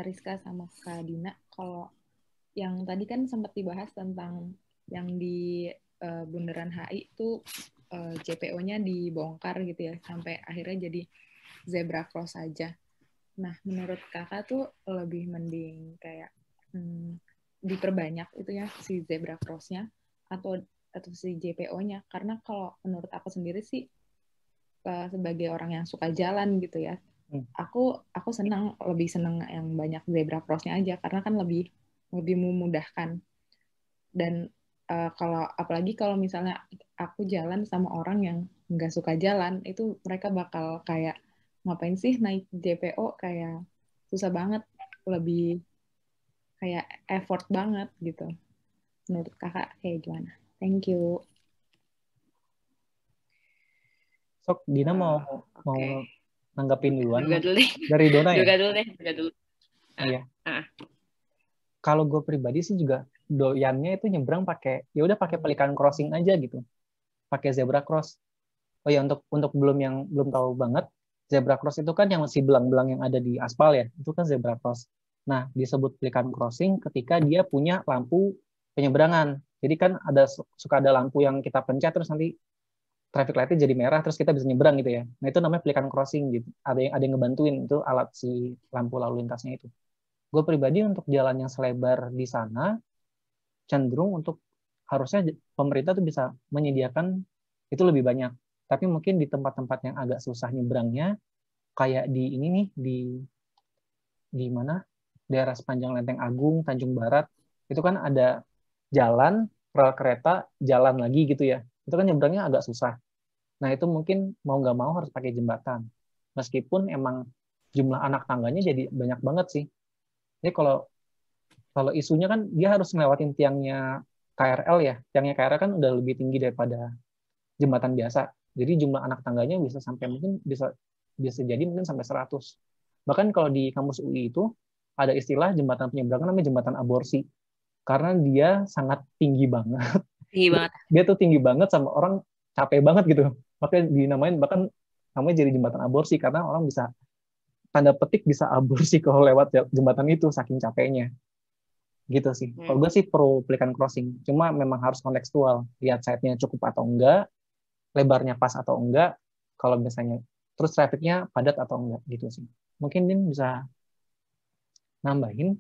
Rizka sama Kak Dina. Kalau yang tadi kan sempat dibahas tentang yang di Bundaran HI itu JPO-nya dibongkar gitu ya, sampai akhirnya jadi zebra cross saja. Nah, menurut kakak tuh lebih mending kayak diperbanyak itu ya si zebra cross-nya atau si JPO-nya, karena kalau menurut aku sendiri sih sebagai orang yang suka jalan gitu ya, aku lebih senang yang banyak zebra cross-nya aja karena kan lebih memudahkan. Dan kalau apalagi kalau misalnya aku jalan sama orang yang nggak suka jalan, itu mereka bakal kayak ngapain sih naik JPO, kayak susah banget, lebih kayak effort banget gitu. Menurut kakak kayak gimana? Thank you. Sok, Dina mau nanggapin duluan. Juga dulu deh. Dari Dona ya? Juga dulu. Iya. Kalau gue pribadi sih juga doyannya itu nyebrang pakai pelikan crossing aja gitu. Pakai zebra cross. Oh ya, untuk belum tahu banget, zebra cross itu kan yang masih belang-belang yang ada di aspal ya. Itu kan zebra cross. Nah, disebut pelikan crossing ketika dia punya lampu penyeberangan. Jadi kan suka ada lampu yang kita pencet terus nanti traffic light-nya jadi merah terus kita bisa nyebrang gitu ya. Nah, itu namanya pelikan crossing gitu. Ada yang ngebantuin, itu alat si lampu lalu lintasnya itu. Gue pribadi untuk jalan yang selebar di sana cenderung untuk harusnya pemerintah tuh bisa menyediakan itu lebih banyak. Tapi mungkin di tempat-tempat yang agak susah nyebrangnya kayak di ini nih di mana? Daerah sepanjang Lenteng Agung, Tanjung Barat, itu kan ada jalan, rel kereta, jalan lagi gitu ya. Itu kan nyebrangnya agak susah. Nah, itu mungkin mau nggak mau harus pakai jembatan. Meskipun emang jumlah anak tangganya jadi banyak banget sih. Jadi kalau isunya kan dia harus ngelewatin tiangnya KRL ya. Tiangnya KRL kan udah lebih tinggi daripada jembatan biasa. Jadi jumlah anak tangganya bisa sampai mungkin bisa jadi mungkin sampai 100. Bahkan kalau di kampus UI itu ada istilah jembatan penyeberangan namanya jembatan aborsi. Karena dia sangat tinggi banget. Dia tuh tinggi banget sama orang capek banget gitu. Makanya dinamain bahkan namanya jadi jembatan aborsi karena orang bisa tanda petik bisa aborsi kalau lewat jembatan itu saking capeknya. Gitu sih. Kalau gue sih pro pelikan crossing. Cuma memang harus kontekstual. Lihat site-nya cukup atau enggak, lebarnya pas atau enggak, kalau misalnya terus traffic-nya padat atau enggak gitu sih. Mungkin Din bisa nambahin.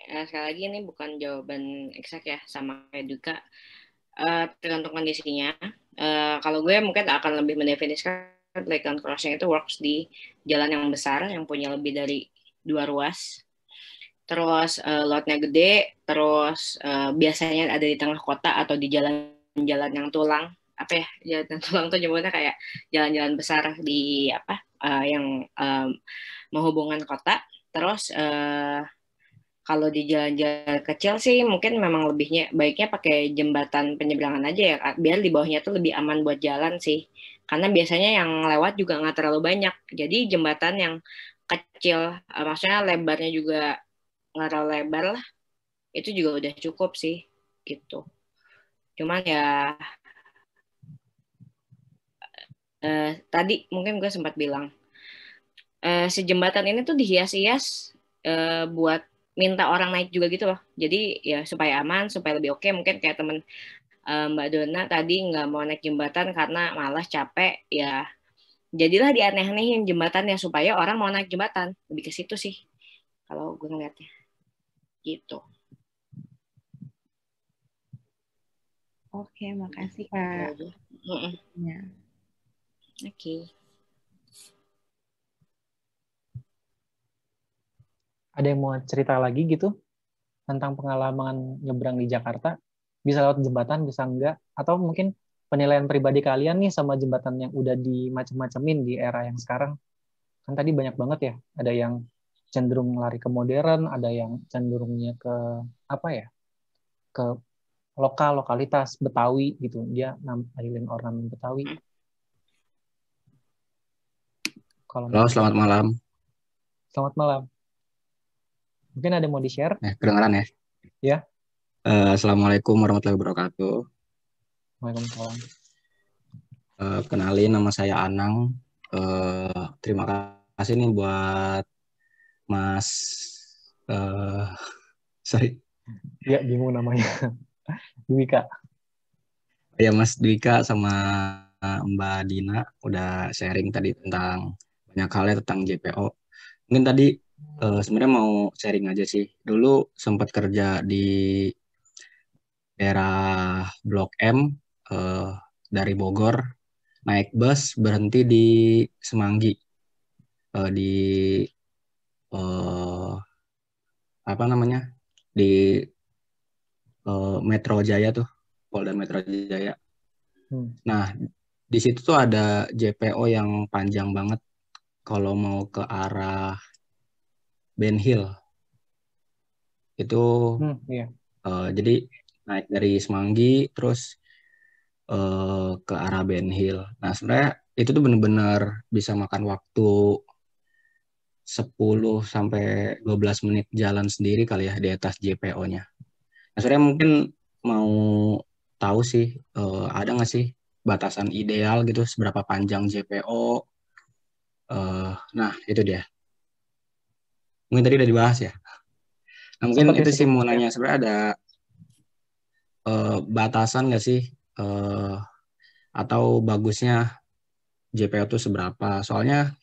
Sekali lagi ini bukan jawaban eksak ya, sama kayak Duka. Tergantung kondisinya. Kalau gue mungkin akan lebih mendefinisikan pelikan crossing itu works di jalan yang besar, yang punya lebih dari 2 ruas. Terus lotnya gede, terus biasanya ada di tengah kota atau di jalan-jalan yang tulang. Apa ya, jalan yang tulang tuh nyebutnya kayak jalan-jalan besar di yang menghubungkan kota. Terus kalau di jalan-jalan kecil sih mungkin memang baiknya pakai jembatan penyeberangan aja ya, biar di bawahnya tuh lebih aman buat jalan sih. Karena biasanya yang lewat juga nggak terlalu banyak. Jadi jembatan yang kecil, maksudnya lebarnya juga nggak terlalu lebar lah, itu juga udah cukup sih gitu. Cuman ya tadi mungkin gue sempat bilang si jembatan ini tuh dihias-hias buat minta orang naik juga gitu loh. Jadi ya supaya aman, supaya lebih oke. Mungkin kayak temen Mbak Dona tadi nggak mau naik jembatan karena malas capek. Ya jadilah dianeh-anehin jembatannya supaya orang mau naik jembatan. Lebih ke situ sih kalau gue ngeliatnya. Gitu. Oke, makasih Kak. Ya. Oke. Ada yang mau cerita lagi gitu tentang pengalaman nyebrang di Jakarta? Bisa lewat jembatan, bisa enggak? Atau mungkin penilaian pribadi kalian nih sama jembatan yang udah dimacem-macemin di era yang sekarang? Kan tadi banyak banget ya. Ada yang cenderung lari ke modern, ada yang cenderungnya ke apa ya? Ke lokalitas Betawi gitu. Dia nampilin ornamen Betawi. Halo, selamat malam. Selamat malam. Mungkin ada yang mau di-share? Kedengaran ya? Ya. Assalamualaikum warahmatullahi wabarakatuh. Waalaikumsalam. Kenalin, nama saya Anang. Terima kasih nih buat Mas... sorry. Ya, bingung namanya. Dwika. Ya, Mas Dwika sama Mbak Dina udah sharing tadi tentang banyak halnya tentang JPO. Mungkin tadi sebenarnya mau sharing aja sih. Dulu sempat kerja di daerah Blok M dari Bogor, naik bus berhenti di Semanggi, di apa namanya, di Metro Jaya tuh, Polda Metro Jaya. Nah, di situ tuh ada JPO yang panjang banget kalau mau ke arah Ben Hill. Itu jadi naik dari Semanggi terus ke arah Ben Hill. Nah, sebenarnya itu tuh benar-benar bisa makan waktu 10 sampai 12 menit jalan sendiri kali ya di atas JPO-nya. Nah, sebenarnya mungkin mau tahu sih ada nggak sih batasan ideal gitu seberapa panjang JPO? Nah, itu dia. Mungkin tadi udah dibahas ya. Nah, mungkin itu sih mau nanya sebenarnya ada batasan nggak sih atau bagusnya JPO itu seberapa? Soalnya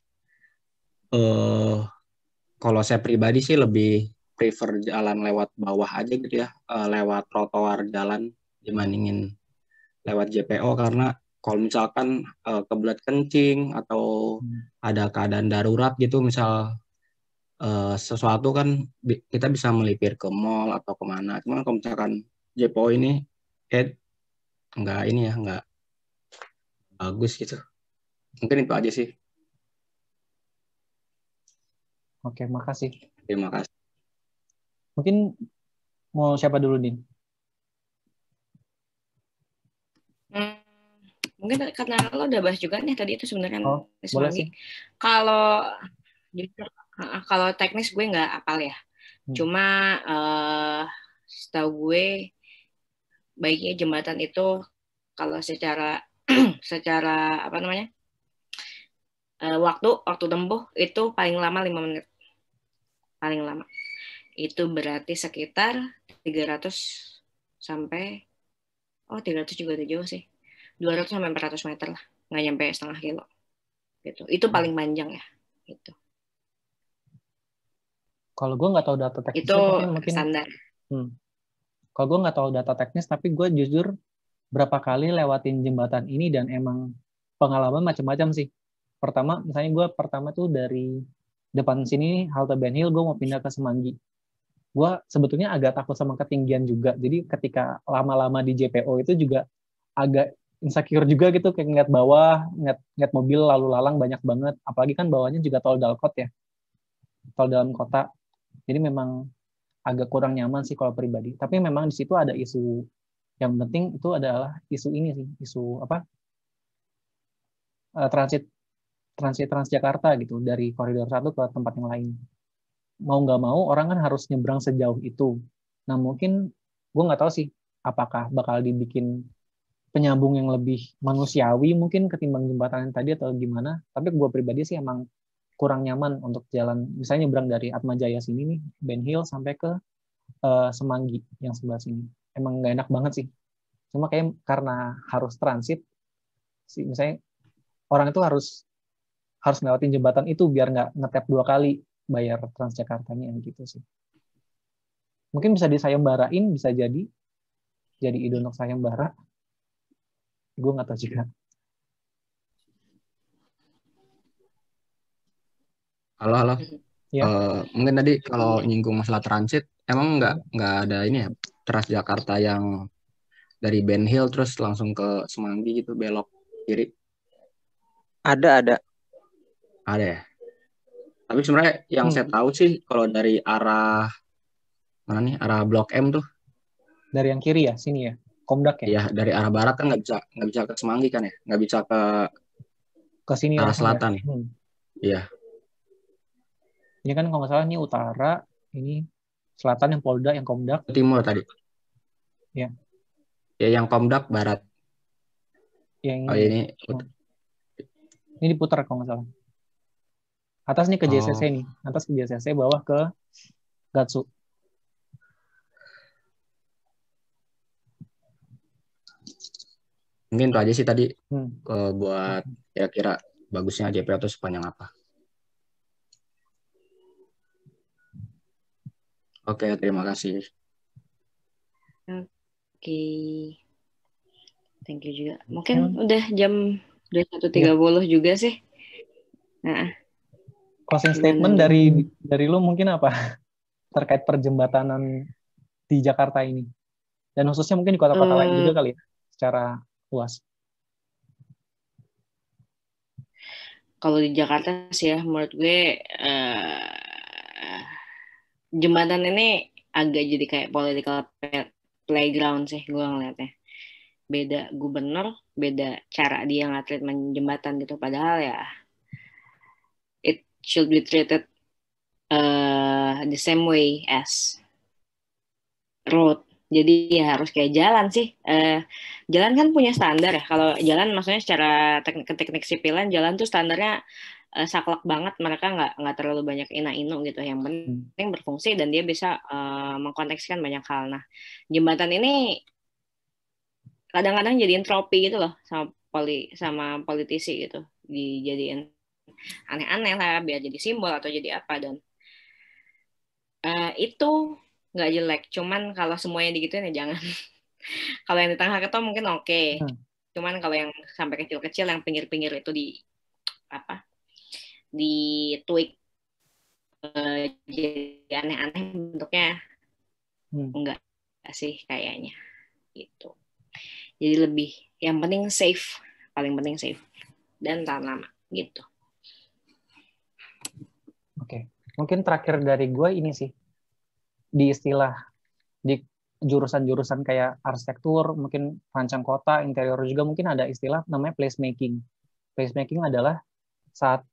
kalau saya pribadi sih lebih prefer jalan lewat bawah aja gitu ya, lewat trotoar jalan dibandingin lewat JPO, karena kalau misalkan kebelet kencing atau ada keadaan darurat gitu, misal sesuatu kan kita bisa melipir ke mall atau kemana. Cuma kalau misalkan JPO ini kayak nggak bagus gitu. Mungkin itu aja sih. Oke, makasih. Terima kasih. Mungkin mau siapa dulu, Din? Mungkin karena lo udah bahas juga nih tadi itu sebenarnya boleh sih. Kalau teknis gue nggak apal ya. Cuma setahu gue baiknya jembatan itu kalau secara apa namanya waktu tempuh itu paling lama 5 menit, paling lama. Itu berarti sekitar 300 sampai 300 juga udah jauh sih. 200 sampai 400 meter lah. Nggak nyampe setengah kilo. Gitu. Itu paling panjang ya. Gitu. Kalau gue nggak tahu data teknisnya, Itu tapi mungkin standar. Kalau gue nggak tahu data teknis, tapi gue jujur berapa kali lewatin jembatan ini dan emang pengalaman macam-macam sih. Pertama, misalnya gue pertama tuh dari depan sini halte Ben Hill, gue mau pindah ke Semanggi. Gue sebetulnya agak takut sama ketinggian juga. Jadi ketika lama-lama di JPO itu juga agak insecure juga gitu, kayak ngeliat bawah, ngeliat mobil lalu lalang banyak banget. Apalagi kan bawahnya juga tol Dalkot ya, tol dalam kota. Jadi memang agak kurang nyaman sih kalau pribadi. Tapi memang di situ ada isu yang penting itu adalah isu ini sih, isu apa? Transit Transjakarta gitu dari koridor 1 ke tempat yang lain. Mau nggak mau orang kan harus nyebrang sejauh itu. Nah mungkin gue nggak tahu sih apakah bakal dibikin penyambung yang lebih manusiawi mungkin ketimbang jembatan yang tadi atau gimana. Tapi gue pribadi sih emang kurang nyaman untuk jalan. Misalnya nyebrang dari Atmajaya sini nih, Ben Hill sampai ke Semanggi yang sebelah sini. Emang nggak enak banget sih. Cuma kayak karena harus transit, sih misalnya orang itu harus ngelewatin jembatan itu biar nggak ngetap 2 kali bayar Transjakartanya gitu sih. Mungkin bisa disayembarain, bisa jadi ide untuk sayembara. Gue nggak tahu juga. Halo. Ya. Mungkin tadi kalau nyinggung masalah transit, emang nggak ada ini ya Transjakarta yang dari Ben Hill terus langsung ke Semanggi gitu belok kiri? Ada. Ada ya. Tapi sebenarnya yang saya tahu sih kalau dari arah mana nih, arah Blok M tuh. Dari yang kiri ya, sini ya, Komdak ya. Iya, dari arah barat kan nggak bisa ke Semanggi kan ya, nggak bisa ke sini arah selatan ya. Iya. Ini kan kalau nggak salah ini utara, ini selatan yang Polda, yang Komdak. Timur tadi. Ya. Ya yang Komdak barat. Yang ini. Ini diputar kalau nggak salah. Atas nih ke JCC nih, atas ke JCC, bawah ke Gatsu. Mungkin itu aja sih tadi buat kira-kira bagusnya JPO itu sepanjang apa. Oke, terima kasih. Oke. Thank you juga. Mungkin udah jam 1.30 juga sih. Nah. Closing statement dari lu mungkin apa? Terkait perjembatanan di Jakarta ini. Dan khususnya mungkin di kota-kota lain juga kali ya, secara luas. Kalau di Jakarta sih ya, menurut gue jembatan ini agak jadi kayak political playground sih gue ngeliatnya. Beda gubernur, beda cara dia nge-treatment jembatan gitu. Padahal ya it should be treated the same way as road. Jadi ya harus kayak jalan sih. Jalan kan punya standar ya. Kalau jalan maksudnya secara teknik sipilan, jalan tuh standarnya saklek banget. Mereka nggak terlalu banyak ina-inu gitu. Yang penting berfungsi dan dia bisa mengkontekskan banyak hal. Nah, jembatan ini kadang-kadang jadiin tropi gitu loh sama politisi gitu. Dijadiin aneh-aneh lah biar jadi simbol atau jadi apa. Dan itu nggak jelek, cuman kalau semuanya digituin ya jangan. Kalau yang di tengah ketong mungkin oke. Cuman kalau yang sampai kecil-kecil, yang pinggir-pinggir itu tweak jadi aneh-aneh bentuknya, enggak sih kayaknya gitu. Jadi lebih yang penting safe, paling penting safe dan tahan lama gitu. Oke. Mungkin terakhir dari gue ini sih, di istilah di jurusan-jurusan kayak arsitektur, mungkin rancang kota, interior juga mungkin ada istilah namanya placemaking. Placemaking adalah saat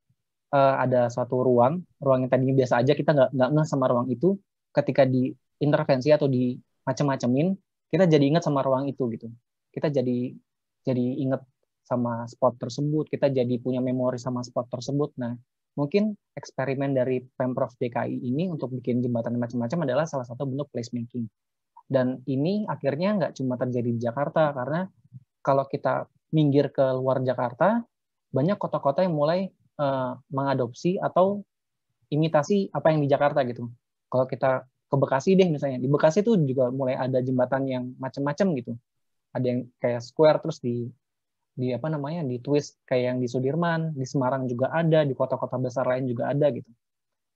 ada suatu ruang yang tadinya biasa aja kita nggak ngeh sama ruang itu, ketika diintervensi atau di macem-macemin, kita jadi ingat sama ruang itu gitu. Kita jadi ingat sama spot tersebut, kita jadi punya memori sama spot tersebut. Nah, Mungkin eksperimen dari Pemprov DKI ini untuk bikin jembatan macam-macam adalah salah satu bentuk placemaking. Dan ini akhirnya nggak cuma terjadi di Jakarta, karena kalau kita minggir ke luar Jakarta, banyak kota-kota yang mulai mengadopsi atau imitasi apa yang di Jakarta gitu. Kalau kita ke Bekasi deh misalnya, di Bekasi tuh juga mulai ada jembatan yang macam-macam gitu. Ada yang kayak square terus di apa namanya, di twist kayak yang di Sudirman, di Semarang juga ada, di kota-kota besar lain juga ada gitu.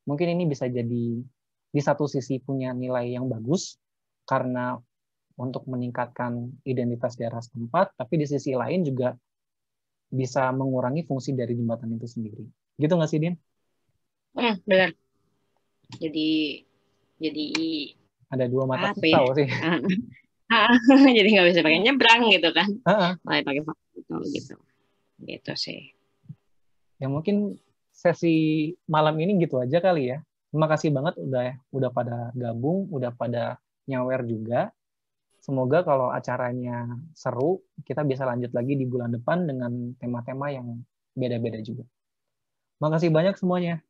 Mungkin ini bisa jadi di satu sisi punya nilai yang bagus karena untuk meningkatkan identitas daerah setempat, tapi di sisi lain juga bisa mengurangi fungsi dari jembatan itu sendiri. Gitu nggak sih, Din? Benar. Jadi ada dua mata apa pisau ya? sih. Jadi nggak bisa pakai nyebrang gitu kan? Mulai pakai pisau gitu sih. Ya mungkin sesi malam ini gitu aja kali ya. Terima kasih banget udah pada gabung, udah pada nyawer juga. Semoga kalau acaranya seru, kita bisa lanjut lagi di bulan depan dengan tema-tema yang beda-beda juga. Makasih banyak semuanya.